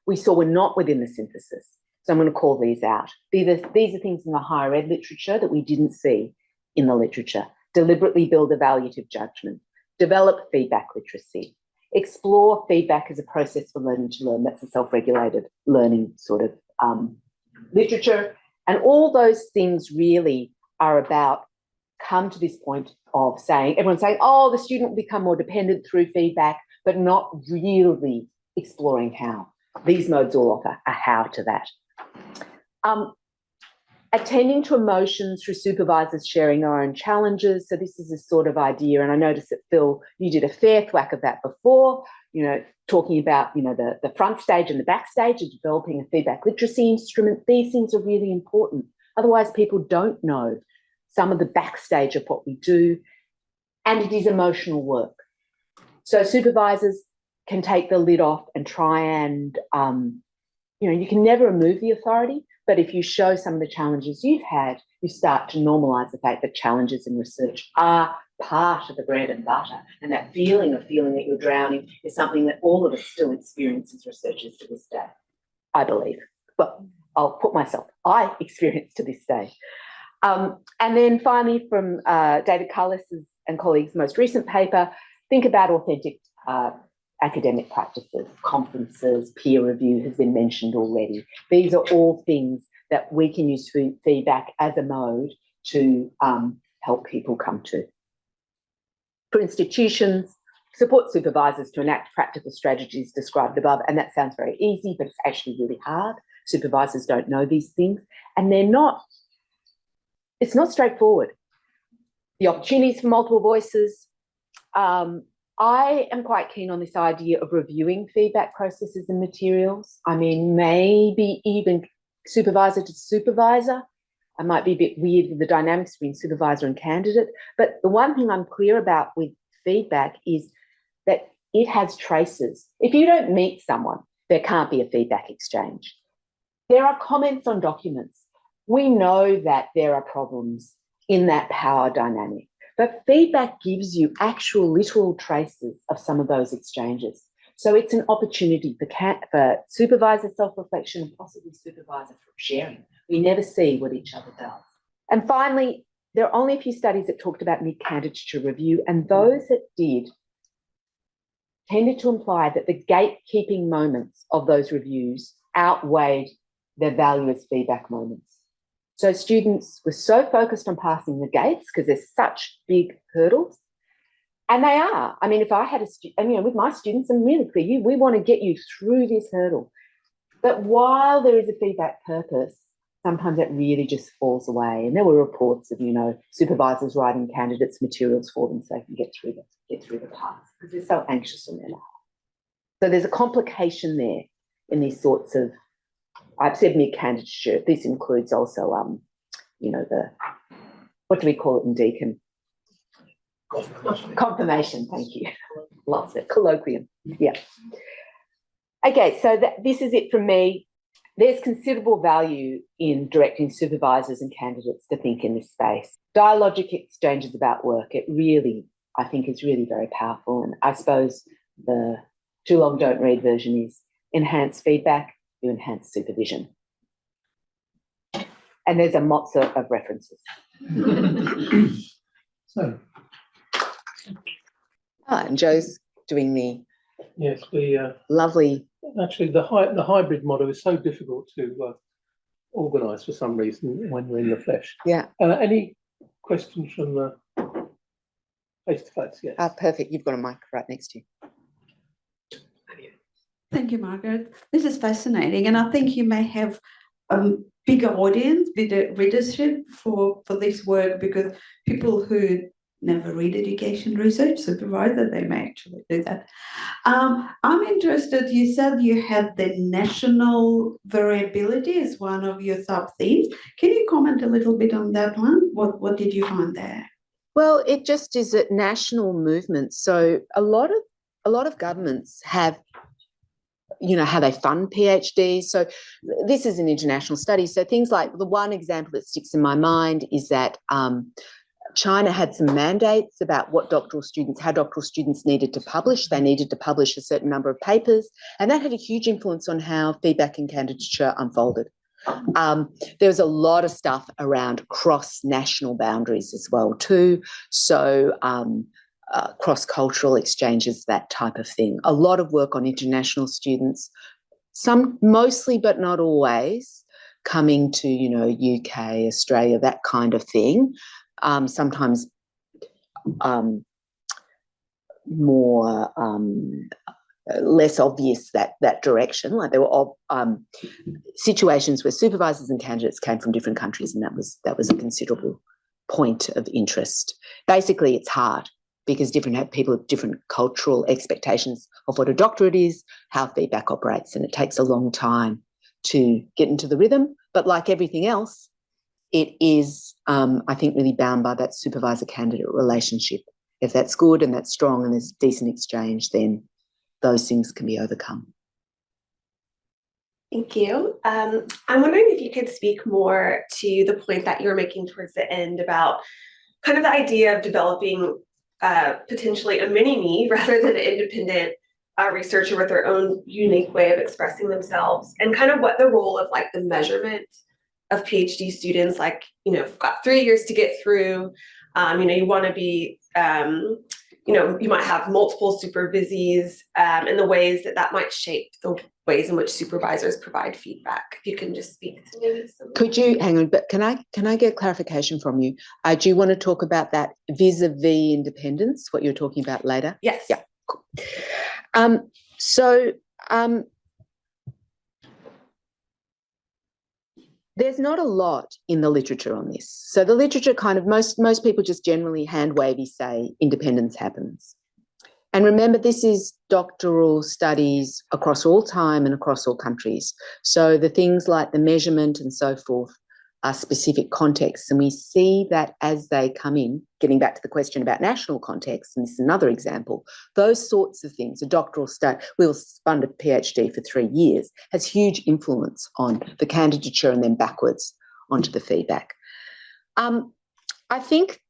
we saw were not within the synthesis. So I'm going to call these out. These are things in the higher ed literature that we didn't see in the literature. Deliberately build evaluative judgment. Develop feedback literacy. Explore feedback as a process for learning to learn. That's a self-regulated learning sort of literature. And all those things really are about come to this point of saying, everyone's saying, oh, the student will become more dependent through feedback, but not really exploring how. These modes all offer a how to that. Attending to emotions through supervisors sharing their own challenges. So this is a sort of idea, and I noticed that, Phil, you did a fair thwack of that before, talking about, the front stage and the back stage of developing a feedback literacy instrument. These things are really important. Otherwise, people don't know some of the backstage of what we do, and it is emotional work. So supervisors can take the lid off and try and, you can never remove the authority, but if you show some of the challenges you've had, you start to normalise the fact that challenges in research are part of the bread and butter, and that feeling that you're drowning is something that all of us still experience as researchers to this day, I believe. Well, I'll put myself, I experience to this day. And then finally, from David Carless's and colleagues' most recent paper, think about authentic academic practices, conferences, peer review has been mentioned already. These are all things that we can use feedback as a mode to help people come to. For institutions, support supervisors to enact practical strategies described above, and that sounds very easy, but it's actually really hard. Supervisors don't know these things, and it's not straightforward. The opportunities for multiple voices. I am quite keen on this idea of reviewing feedback processes and materials. I mean, maybe even supervisor to supervisor. I might be a bit weird with the dynamics between supervisor and candidate, but the one thing I'm clear about with feedback is that it has traces. If you don't meet someone, there can't be a feedback exchange. There are comments on documents. We know that there are problems in that power dynamic, but feedback gives you actual literal traces of some of those exchanges. So it's an opportunity for supervisor self-reflection and possibly supervisor sharing. We never see what each other does. And finally, there are only a few studies that talked about mid-candidature review, and those that did tended to imply that the gatekeeping moments of those reviews outweighed their value as feedback moments. So students were so focused on passing the gates because there's such big hurdles, and they are. I mean, if I had a student, and you know, with my students, I'm really clear, we want to get you through this hurdle. But while there is a feedback purpose, sometimes it really just falls away. And there were reports of, you know, supervisors writing candidates materials for them so they can get through the pass because they're so anxious on their life. So there's a complication there in these sorts of, I've said mid-candidature. This includes also, you know, what do we call it in Deakin? Confirmation, thank you. Lots of it, colloquium, yeah. Okay, so this is it from me. There's considerable value in directing supervisors and candidates to think in this space. Dialogic exchanges about work, it really, I think, is really very powerful. And I suppose the too long don't read version is enhance feedback, you enhance supervision. And there's a mozza of references. So, And Joe's doing the yes, lovely. actually the hybrid model is so difficult to organise for some reason when we're in the flesh. Yeah. Any questions from the face-to-face? Yes. Perfect. You've got a mic right next to you. Thank you, Margaret. This is fascinating, and I think you may have a bigger audience, bigger readership for this work, because people who never read education research supervisor, they may actually do that. I'm interested, you said you had the national variability as one of your sub-themes. Can you comment a little bit on that one? What did you find there? Well, it just is a national movement. So a lot of governments have, you know, how they fund PhDs. So this is an international study. So things like the one example that sticks in my mind is that China had some mandates about how doctoral students needed to publish. They needed to publish a certain number of papers, and that had a huge influence on how feedback and candidature unfolded. There was a lot of stuff around cross-national boundaries as well too. So cross-cultural exchanges, that type of thing. A lot of work on international students, some mostly but not always, coming to, you know, UK, Australia, that kind of thing. Sometimes more less obvious that direction. Like there were situations where supervisors and candidates came from different countries, and that was a considerable point of interest. Basically, it's hard because different people have different cultural expectations of what a doctorate is, how feedback operates, and it takes a long time to get into the rhythm. But like everything else, it is, I think, really bound by that supervisor-candidate relationship. If that's good and that's strong and there's decent exchange, then those things can be overcome. Thank you. I'm wondering if you could speak more to the point that you were making towards the end about kind of the idea of developing potentially a mini-me rather than an independent researcher with their own unique way of expressing themselves, and kind of what the role of like the measurement of PhD students, like, you know, you've got 3 years to get through, you know, you want to be, you know, you might have multiple supervisees, and the ways that might shape the ways in which supervisors provide feedback. If you can just speak to maybe some. Could you, hang on, but can I get clarification from you? Do you want to talk about that vis-a-vis independence, what you're talking about later? Yes. Yeah. Cool. There's not a lot in the literature on this. So the literature kind of, most people just generally hand-wavy say independence happens. And remember, this is doctoral studies across all time and across all countries. So the things like the measurement and so forth are specific contexts. And we see that as they come in, getting back to the question about national context, and this is another example, those sorts of things, a doctoral study, we'll fund a PhD for 3 years, has huge influence on the candidature and then backwards onto the feedback. I think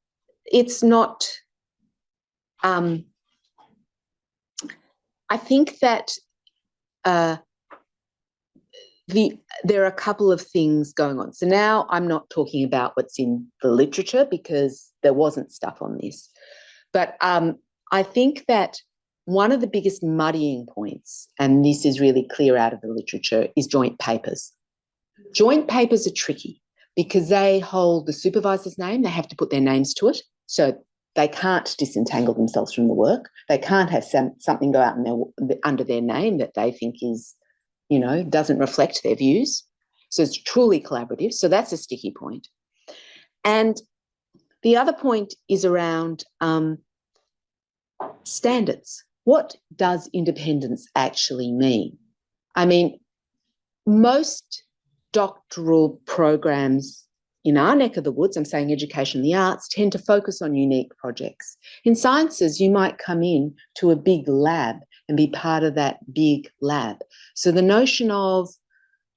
it's not, I think that there are a couple of things going on. So now I'm not talking about what's in the literature because there wasn't stuff on this. But I think that one of the biggest muddying points, and this is really clear out of the literature, is joint papers. Joint papers are tricky because they hold the supervisor's name. They have to put their names to it. So they can't disentangle themselves from the work. They can't have something go out under their name that they think is, doesn't reflect their views. So it's truly collaborative. So that's a sticky point. And the other point is around standards. What does independence actually mean? I mean, most doctoral programs in our neck of the woods, I'm saying education and the arts, tend to focus on unique projects. In sciences, you might come in to a big lab and be part of that big lab. So the notion of,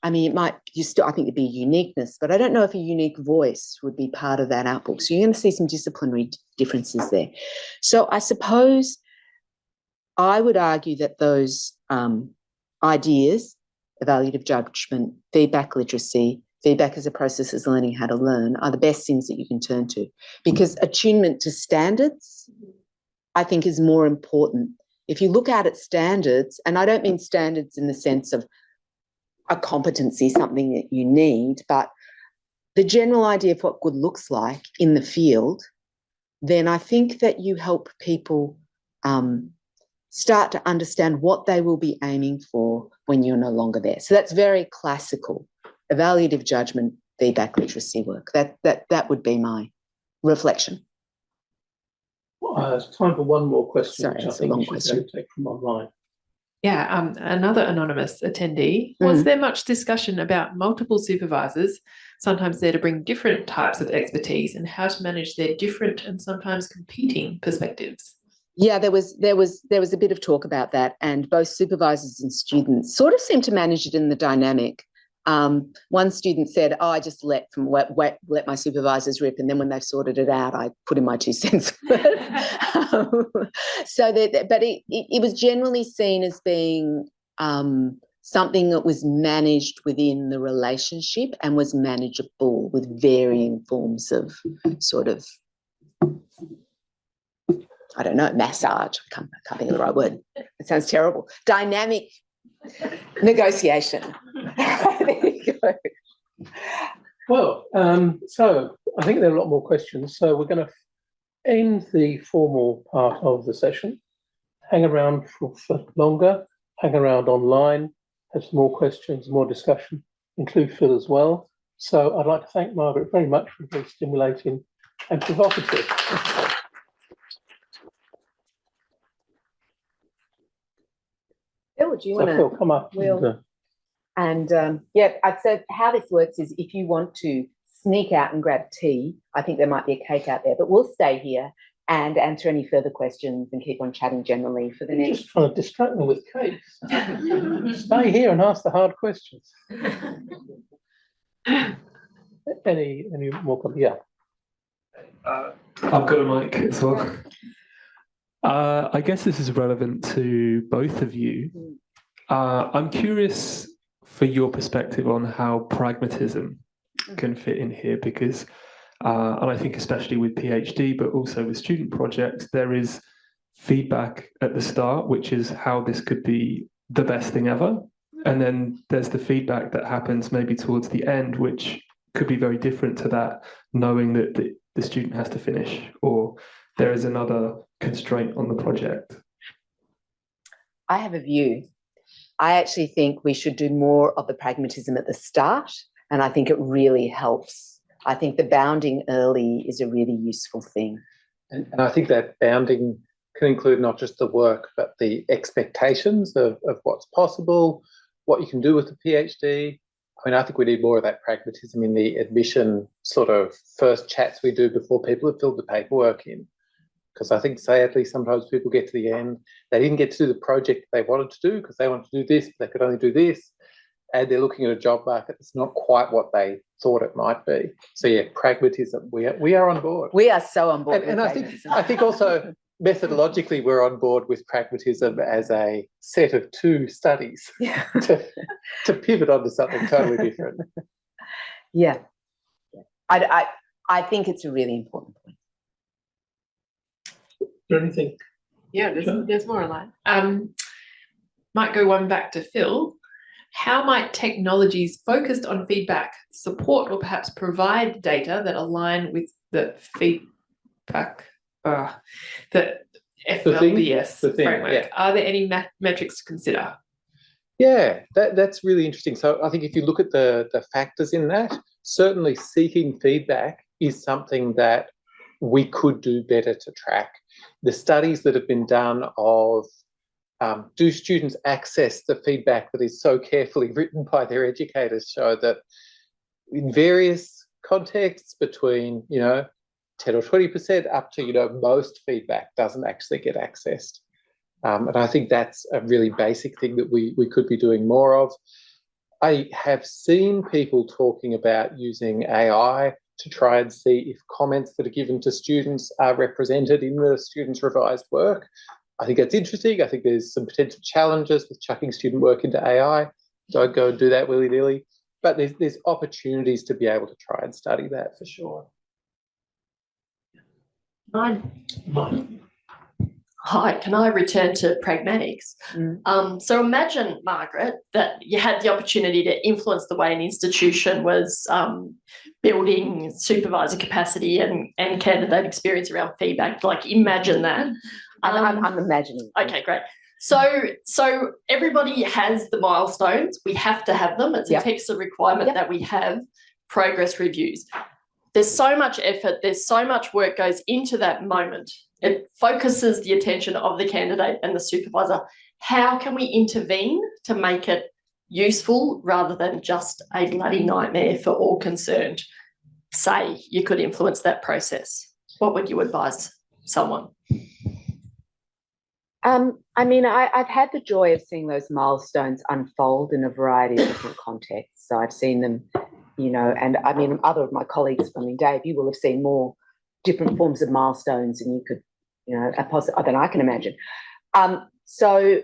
I think it'd be uniqueness, but I don't know if a unique voice would be part of that outlook. So you're going to see some disciplinary differences there. So I suppose I would argue that those ideas, evaluative judgment, feedback literacy, feedback as a process of learning how to learn, are the best things that you can turn to, because attunement to standards, I think, is more important. If you look at standards, and I don't mean standards in the sense of a competency, something that you need, but the general idea of what good looks like in the field, then I think that you help people start to understand what they will be aiming for when you're no longer there. So that's very classical evaluative judgment, feedback literacy work. That would be my reflection. It's time for one more question. Sorry, which that's I think a long we should question. take from online. Yeah, another anonymous attendee. Was there much discussion about multiple supervisors, sometimes there to bring different types of expertise, and how to manage their different and sometimes competing perspectives? Yeah, there was a bit of talk about that, and both supervisors and students sort of seemed to manage it in the dynamic. One student said, I just let my supervisors rip, and then when they've sorted it out, I put in my 2 cents. But it was generally seen as being something that was managed within the relationship and was manageable with varying forms of sort of, I don't know, massage. I can't think of the right word. It sounds terrible. Dynamic negotiation. There you go. Well, so I think there are a lot more questions. So we're going to end the formal part of the session. Hang around for longer. Hang around online. Have some more questions, more discussion. Include Phil as well. So I'd like to thank Margaret very much for being stimulating and provocative. Phil, do you want to? Phil, come up. I'd said how this works is if you want to sneak out and grab tea, I think there might be a cake out there, but we'll stay here and answer any further questions and keep on chatting generally for the next. Just trying to distract me with cakes. Stay here and ask the hard questions. Any more? Yeah. I've got a mic as well. I guess this is relevant to both of you. I'm curious for your perspective on how pragmatism can fit in here, because, and I think especially with PhD, but also with student projects, there is feedback at the start, which is how this could be the best thing ever. And then there's the feedback that happens maybe towards the end, which could be very different to that, knowing that the student has to finish, or there is another constraint on the project. I have a view. I actually think we should do more of the pragmatism at the start, and I think it really helps. I think the bounding early is a really useful thing. And I think that bounding can include not just the work, but the expectations of what's possible, what you can do with the PhD. I mean, I think we need more of that pragmatism in the admission sort of first chats we do before people have filled the paperwork in. Because I think, sadly, sometimes people get to the end, they didn't get to do the project they wanted to do because they wanted to do this, but they could only do this. And they're looking at a job market that's not quite what they thought it might be. So, yeah, pragmatism, we are on board. We are so on board. And I think also methodologically, we're on board with pragmatism as a set of two studies to pivot onto something totally different. Yeah. I think it's a really important point. Is there anything? Yeah, there's more online. Might go one back to Phil. How might technologies focused on feedback support or perhaps provide data that align with the feedback, the FLBS framework? Yeah. Are there any metrics to consider? Yeah, that's really interesting. So I think if you look at the factors in that, certainly seeking feedback is something that we could do better to track. The studies that have been done of do students access the feedback that is so carefully written by their educators show that in various contexts between, 10 or 20% up to, most feedback doesn't actually get accessed. And I think that's a really basic thing that we could be doing more of. I have seen people talking about using AI to try and see if comments that are given to students are represented in the students' revised work. I think that's interesting. I think there's some potential challenges with chucking student work into AI. Don't go and do that willy-nilly. But there's opportunities to be able to try and study that for sure. Hi, can I return to pragmatics? So imagine, Margaret, that you had the opportunity to influence the way an institution was building supervisor capacity and candidate experience around feedback. Like, imagine that. I'm imagining. Okay, great. So everybody has the milestones. We have to have them. It's a text of requirement that we have progress reviews. There's so much effort. There's so much work goes into that moment. It focuses the attention of the candidate and the supervisor. How can we intervene to make it useful rather than just a bloody nightmare for all concerned? Say you could influence that process. What would you advise someone? I've had the joy of seeing those milestones unfold in a variety of different contexts. So I've seen them, and other of my colleagues, Dave, you will have seen more different forms of milestones and you could, than I can imagine. So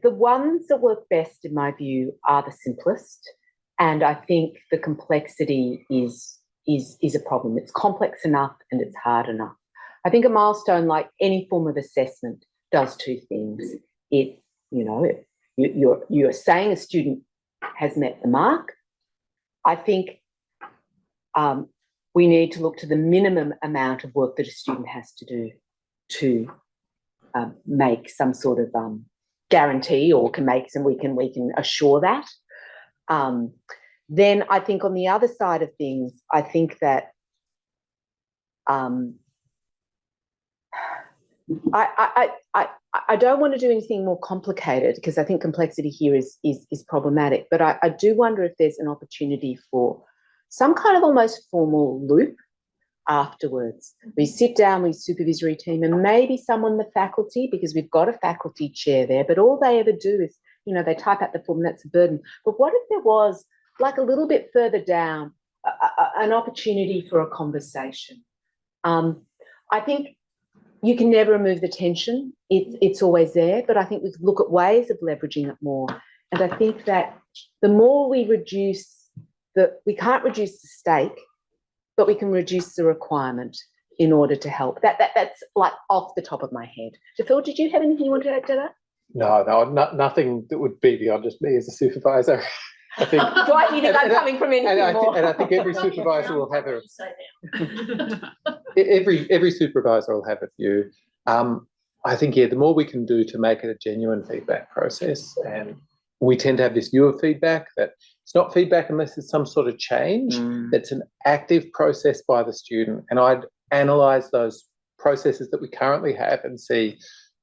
the ones that work best, in my view, are the simplest. And I think the complexity is a problem. It's complex enough and it's hard enough. I think a milestone, like any form of assessment, does two things. You're saying a student has met the mark. I think we need to look to the minimum amount of work that a student has to do to make some sort of guarantee, or we can assure that. Then I think on the other side of things, I think that I don't want to do anything more complicated because I think complexity here is problematic. But I do wonder if there's an opportunity for some kind of almost formal loop afterwards. We sit down with supervisory team and maybe someone in the faculty, because we've got a faculty chair there, but all they ever do is, they type out the form, that's a burden. But what if there was, like a little bit further down, an opportunity for a conversation? I think you can never remove the tension. It's always there, but I think we look at ways of leveraging it more. And I think that the more we reduce we can't reduce the stake, but we can reduce the requirement in order to help. That's like off the top of my head. So Phil, did you have anything you wanted to add to that? No, nothing that would be beyond just me as a supervisor. I think. Do I think I'm coming from anything more? And I think every supervisor will have every supervisor will have a view. I think, the more we can do to make it a genuine feedback process, and we tend to have this view of feedback that it's not feedback unless there's some sort of change. That's an active process by the student. And I'd analyse those processes that we currently have and see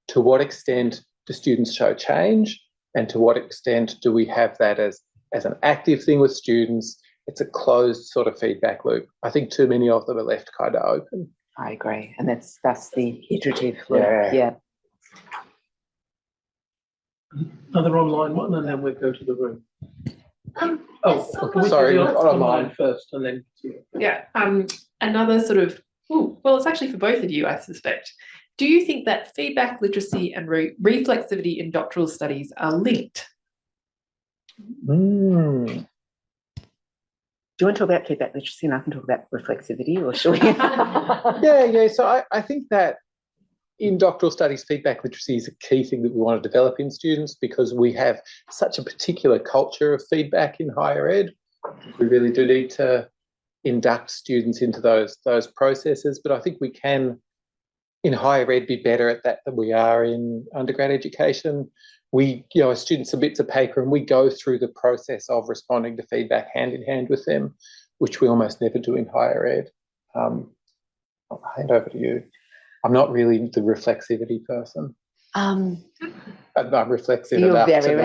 to what extent do students show change and to what extent do we have that as an active thing with students. It's a closed sort of feedback loop. I think too many of them are left kind of open. I agree. And that's the iterative loop. Yeah. Another online one, and then we'll go to the room. Sorry, online first, and then another sort of, well, it's actually for both of you, I suspect. Do you think that feedback literacy and reflexivity in doctoral studies are linked? Do you want to talk about feedback literacy and I can talk about reflexivity, or should we? Yeah. So I think that in doctoral studies, feedback literacy is a key thing that we want to develop in students because we have such a particular culture of feedback in higher ed. We really do need to induct students into those processes, but I think we can, in higher ed, be better at that than we are in undergrad education. A student submits a paper and we go through the process of responding to feedback hand in hand with them, which we almost never do in higher ed. I'll hand over to you. I'm not really the reflexivity person. I'm reflexive enough to know.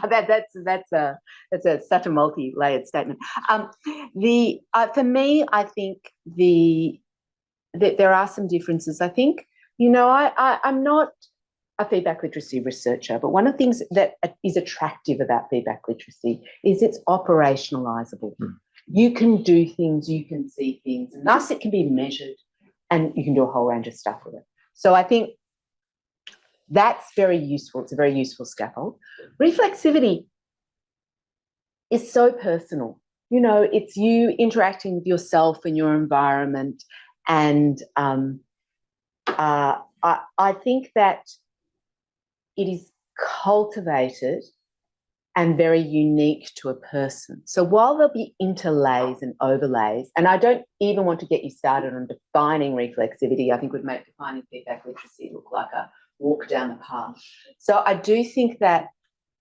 That's such a multi-layered statement. For me, I think that there are some differences. I think, I'm not a feedback literacy researcher, but one of the things that is attractive about feedback literacy is it's operationalizable. You can do things, you can see things, and thus it can be measured, and you can do a whole range of stuff with it. So I think that's very useful. It's a very useful scaffold. Reflexivity is so personal. It's you interacting with yourself and your environment, and I think that it is cultivated and very unique to a person. So while there'll be interlays and overlays, and I don't even want to get you started on defining reflexivity, I think would make defining feedback literacy look like a walk down the path. So I do think that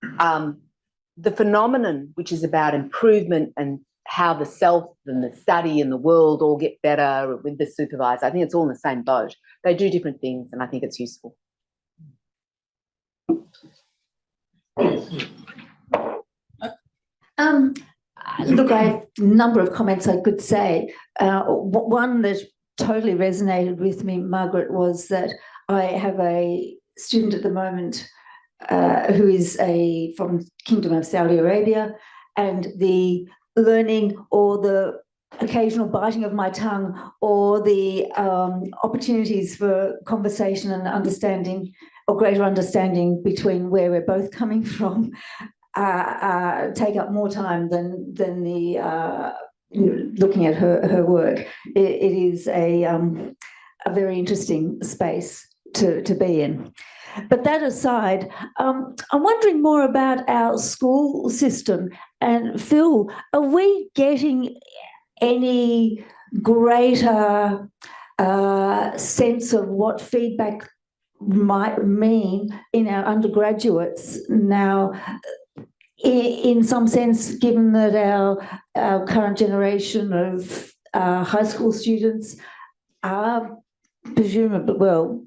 the phenomenon, which is about improvement and how the self and the study and the world all get better with the supervisor, I think it's all in the same boat. They do different things, and I think it's useful. Look, I have a number of comments I could say. One that totally resonated with me, Margaret, was that I have a student at the moment who is from Kingdom of Saudi Arabia, and the learning or the occasional biting of my tongue or the opportunities for conversation and understanding or greater understanding between where we're both coming from take up more time than the looking at her work. It is a very interesting space to be in. But that aside, I'm wondering more about our school system. And Phil, are we getting any greater sense of what feedback might mean in our undergraduates now? In some sense, given that our current generation of high school students are presumably, well,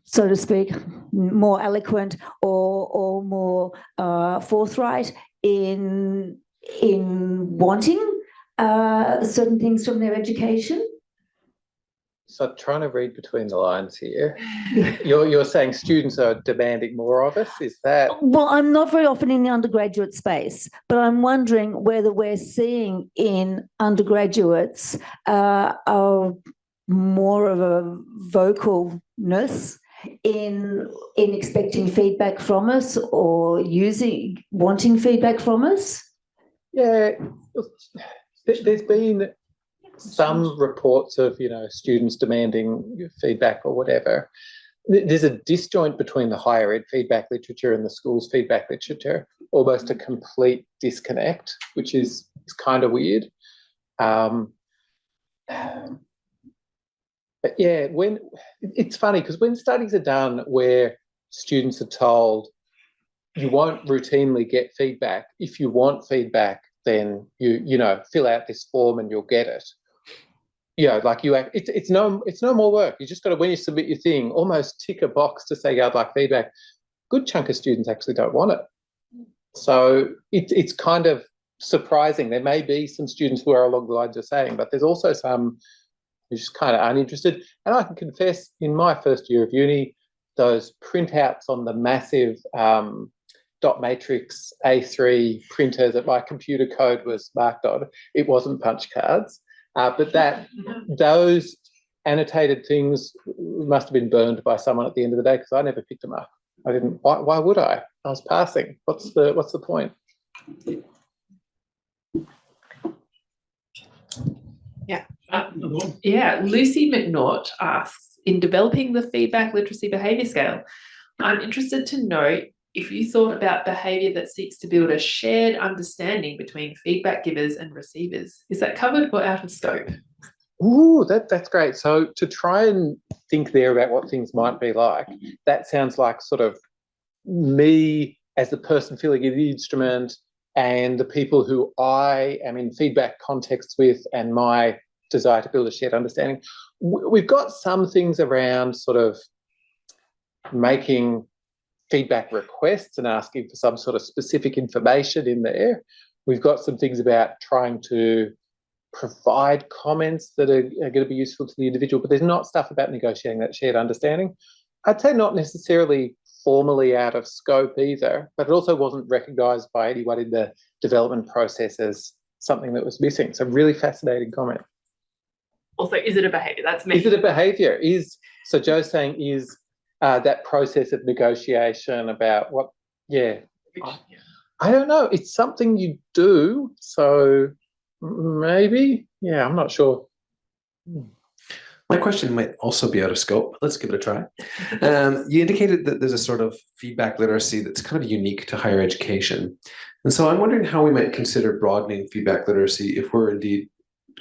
so to speak, more eloquent or more forthright in wanting certain things from their education? So trying to read between the lines here. You're saying students are demanding more of us, is that? Well, I'm not very often in the undergraduate space, but I'm wondering whether we're seeing in undergraduates more of a vocalness in expecting feedback from us or wanting feedback from us. Yeah, there's been some reports of students demanding feedback or whatever. There's a disjoint between the higher ed feedback literature and the school's feedback literature, almost a complete disconnect, which is kind of weird. But yeah, it's funny because when studies are done where students are told you won't routinely get feedback, if you want feedback, then you fill out this form and you'll get it. It's no more work. You just got to, when you submit your thing, almost tick a box to say, I'd like feedback. Good chunk of students actually don't want it. So it's kind of surprising. There may be some students who are along the lines you're saying, but there's also some who's just kind of uninterested. And I can confess, in my first year of uni, those printouts on the massive dot matrix A3 printer that my computer code was marked on, it wasn't punch cards. But those annotated things must have been burned by someone at the end of the day because I never picked them up. I didn't. Why would I? I was passing. What's the point? Yeah, Lucy McNaught asks, in developing the feedback literacy behaviour scale, I'm interested to know if you thought about behaviour that seeks to build a shared understanding between feedback givers and receivers. Is that covered or out of scope? Ooh, that's great. So to try and think there about what things might be like, that sounds like sort of me as the person filling in the instrument and the people who I am in feedback contexts with and my desire to build a shared understanding. We've got some things around sort of making feedback requests and asking for some sort of specific information in there. We've got some things about trying to provide comments that are going to be useful to the individual, but there's not stuff about negotiating that shared understanding. I'd say not necessarily formally out of scope either, but it also wasn't recognised by anyone in the development process as something that was missing. So really fascinating comment. Also, is it a behaviour? That's me. Is it a behaviour? So Joe's saying is that process of negotiation about what, I don't know. It's something you do, so maybe, I'm not sure. My question might also be out of scope, but let's give it a try. You indicated that there's a sort of feedback literacy that's kind of unique to higher education. And so I'm wondering how we might consider broadening feedback literacy if we're indeed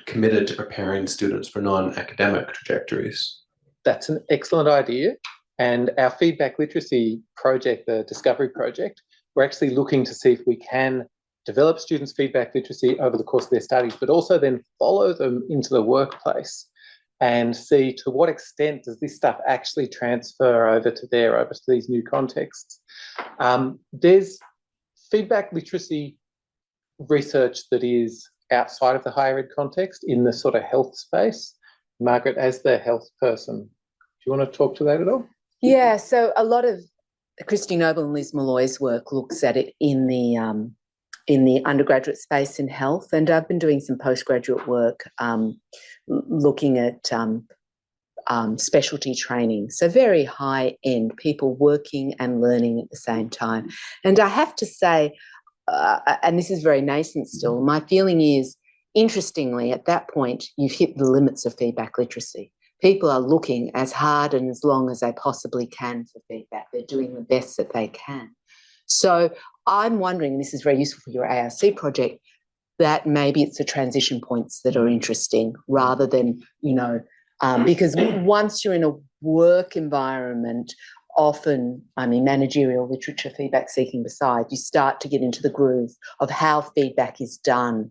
committed to preparing students for non-academic trajectories. That's an excellent idea. And our feedback literacy project, the Discovery Project, we're actually looking to see if we can develop students' feedback literacy over the course of their studies, but also then follow them into the workplace and see to what extent does this stuff actually transfer over to these new contexts. There's feedback literacy research that is outside of the higher ed context in the sort of health space. Margaret, as the health person, do you want to talk to that at all? Yeah, so a lot of Christy Noble and Liz Malloy's work looks at it in the undergraduate space in health, and I've been doing some postgraduate work looking at specialty training, so very high end people working and learning at the same time. And I have to say, and this is very nascent still, my feeling is, interestingly, at that point, you've hit the limits of feedback literacy. People are looking as hard and as long as they possibly can for feedback. They're doing the best that they can. So I'm wondering, this is very useful for your ARC project, that maybe it's the transition points that are interesting rather than, because once you're in a work environment, often, managerial literature, feedback seeking beside, you start to get into the groove of how feedback is done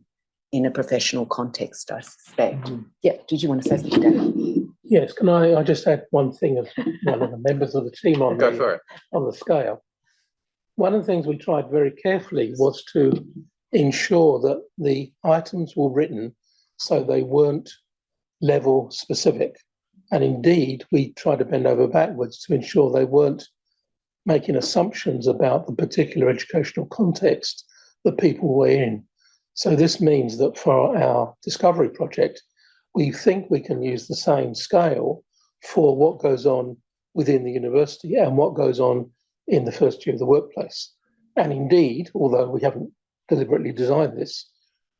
in a professional context, I suspect. Yeah, did you want to say something, David? Yes, can I just add one thing as one of the members of the team on the scale. One of the things we tried very carefully was to ensure that the items were written so they weren't level specific. And indeed, we tried to bend over backwards to ensure they weren't making assumptions about the particular educational context that people were in. So this means that for our Discovery project, we think we can use the same scale for what goes on within the university and what goes on in the first year of the workplace. And indeed, although we haven't deliberately designed this,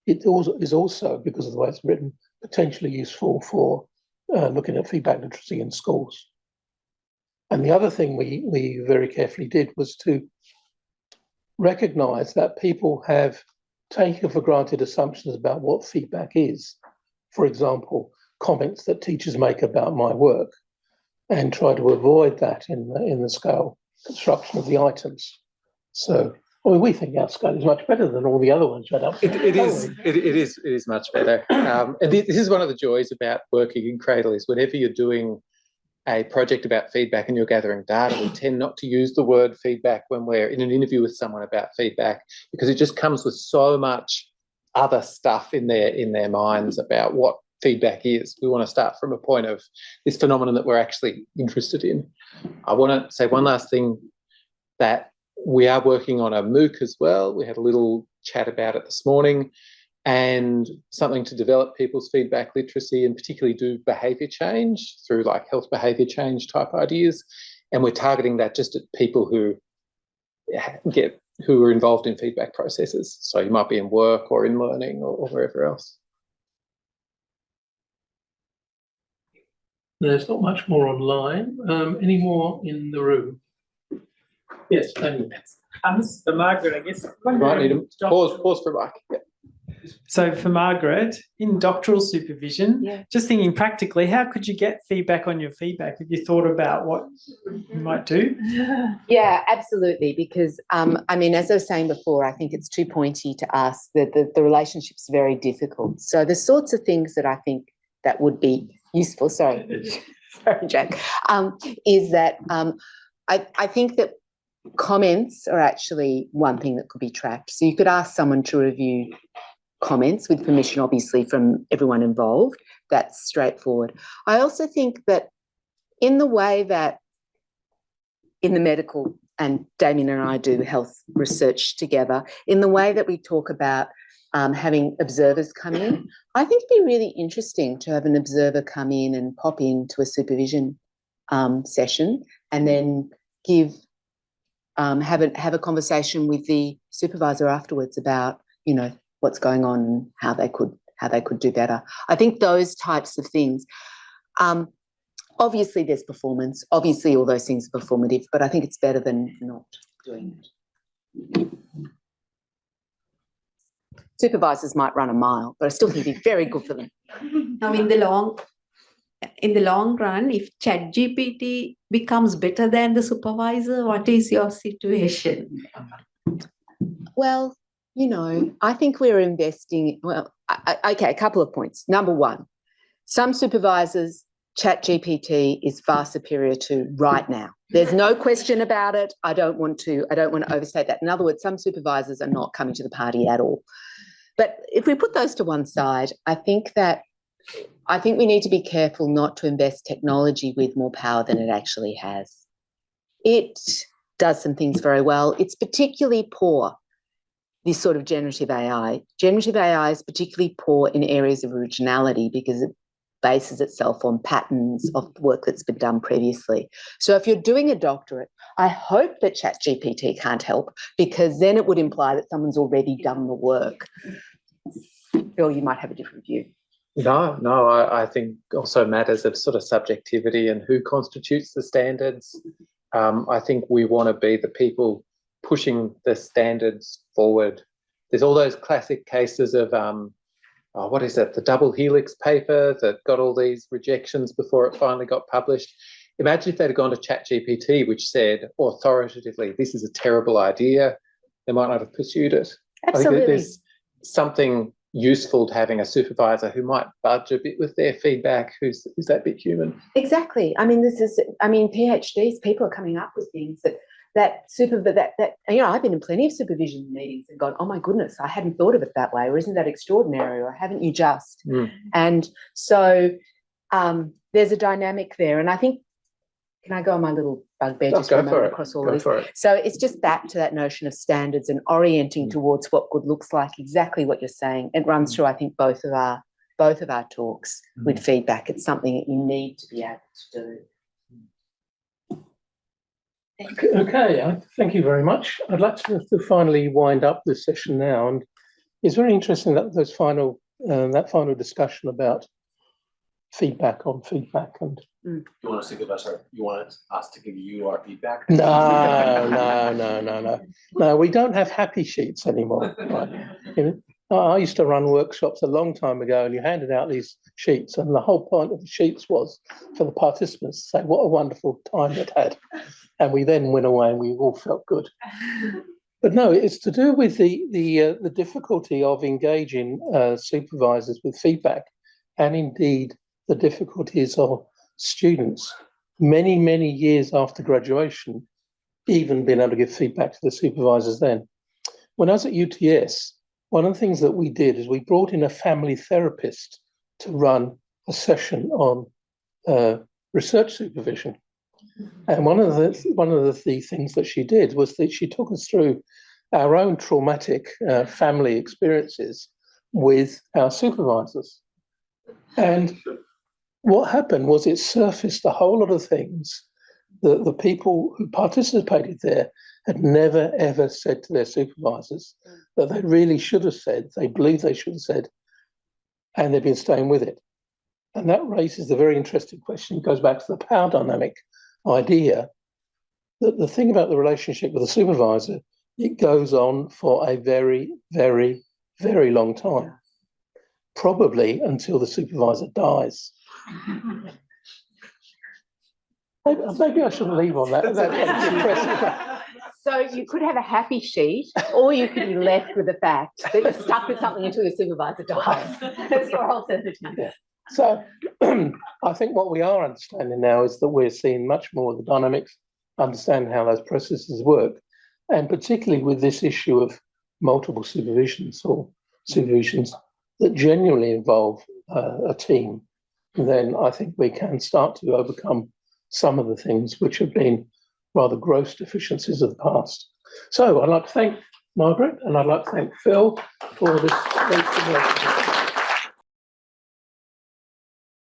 it is also, because of the way it's written, potentially useful for looking at feedback literacy in schools. And the other thing we very carefully did was to recognise that people have taken for granted assumptions about what feedback is. For example, comments that teachers make about my work, and try to avoid that in the scale construction of the items. So we think our scale is much better than all the other ones right up. It is much better. And this is one of the joys about working in CRADLE is whenever you're doing a project about feedback and you're gathering data, we tend not to use the word feedback when we're in an interview with someone about feedback, because it just comes with so much other stuff in their minds about what feedback is. We want to start from a point of this phenomenon that we're actually interested in. I want to say one last thing, that we are working on a MOOC as well. We had a little chat about it this morning. and something to develop people's feedback literacy and particularly do behaviour change through like health behaviour change type ideas. And we're targeting that just at people who are involved in feedback processes. So you might be in work or in learning or wherever else. There's not much more online. Any more in the room? Yes, Daniel. This is for Margaret, I guess. Might need to pause for Mike. Yeah. So for Margaret, in doctoral supervision, just thinking practically, how could you get feedback on your feedback? Have you thought about what you might do? Yeah, absolutely. Because, I mean, as I was saying before, I think it's too pointy to ask. The relationship's very difficult. So the sorts of things that I think that would be useful, sorry, Jack, is that I think that comments are actually one thing that could be tracked. So you could ask someone to review comments with permission, obviously, from everyone involved. That's straightforward. I also think that in the way that in the medical, and Damien and I do health research together, in the way that we talk about having observers come in, I think it'd be really interesting to have an observer come in and pop into a supervision session and then have a conversation with the supervisor afterwards about, you know, what's going on and how they could do better. I think those types of things. Obviously, there's performance. Obviously, all those things are performative, but I think it's better than not doing it. Supervisors might run a mile, but I still think it'd be very good for them. Now, in the long run, if ChatGPT becomes better than the supervisor, what is your situation? Well, you know, I think we're investing. Well, okay, a couple of points. Number one, some supervisors, ChatGPT is far superior to right now. There's no question about it. I don't want to overstate that. In other words, some supervisors are not coming to the party at all. But if we put those to one side, I think we need to be careful not to invest technology with more power than it actually has. It does some things very well. It's particularly poor, this sort of generative AI. Generative AI is particularly poor in areas of originality because it bases itself on patterns of work that's been done previously. So if you're doing a doctorate, I hope that ChatGPT can't help, because then it would imply that someone's already done the work. Phil, you might have a different view. No, I think also matters of sort of subjectivity and who constitutes the standards. I think we want to be the people pushing the standards forward. There's all those classic cases of what is it, the double helix paper that got all these rejections before it finally got published. Imagine if they'd have gone to ChatGPT, which said authoritatively, this is a terrible idea, they might not have pursued it. Absolutely. I think there's something useful to having a supervisor who might budge a bit with their feedback, who's that bit human. Exactly. I mean, PhDs, people are coming up with things that you know, I've been in plenty of supervision meetings and gone, oh my goodness, I hadn't thought of it that way, or isn't that extraordinary, or haven't you just? And so there's a dynamic there. And I think, can I go on my little bugbear just for a moment across all of this? So it's just back to that notion of standards and orienting towards what good looks like, exactly what you're saying. It runs through, I think, both of our talks with feedback. It's something that you need to be able to do. Okay, thank you very much. I'd like to finally wind up this session now, and it's very interesting that that final discussion about feedback on feedback. And you want us to give us to give you our feedback? No. We don't have happy sheets anymore. Right? You know, I used to run workshops a long time ago, and you handed out these sheets, and the whole point of the sheets was for the participants to say what a wonderful time it had. And we then went away and we all felt good. But no, it's to do with the difficulty of engaging supervisors with feedback, and indeed the difficulties of students many, many years after graduation even being able to give feedback to the supervisors then. When I was at UTS, one of the things that we did is we brought in a family therapist to run a session on research supervision. And one of the things that she did was that she took us through our own traumatic family experiences with our supervisors. And what happened was it surfaced a whole lot of things that the people who participated there had never, ever said to their supervisors that they really should have said, they believe they should have said, and they've been staying with it. And that raises a very interesting question. It goes back to the power dynamic idea that the thing about the relationship with the supervisor, it goes on for a very, very, very long time, probably until the supervisor dies. Maybe I shouldn't leave on that. That's impressive. So you could have a happy sheet, or you could be left with the fact that you're stuck with something until the supervisor dies. That's your alternative. Yeah. So I think what we are understanding now is that we're seeing much more of the dynamics, understand how those processes work, and particularly with this issue of multiple supervisions or supervisions that genuinely involve a team, then I think we can start to overcome some of the things which have been rather gross deficiencies of the past. So I'd like to thank Margaret and I'd like to thank Phil for this.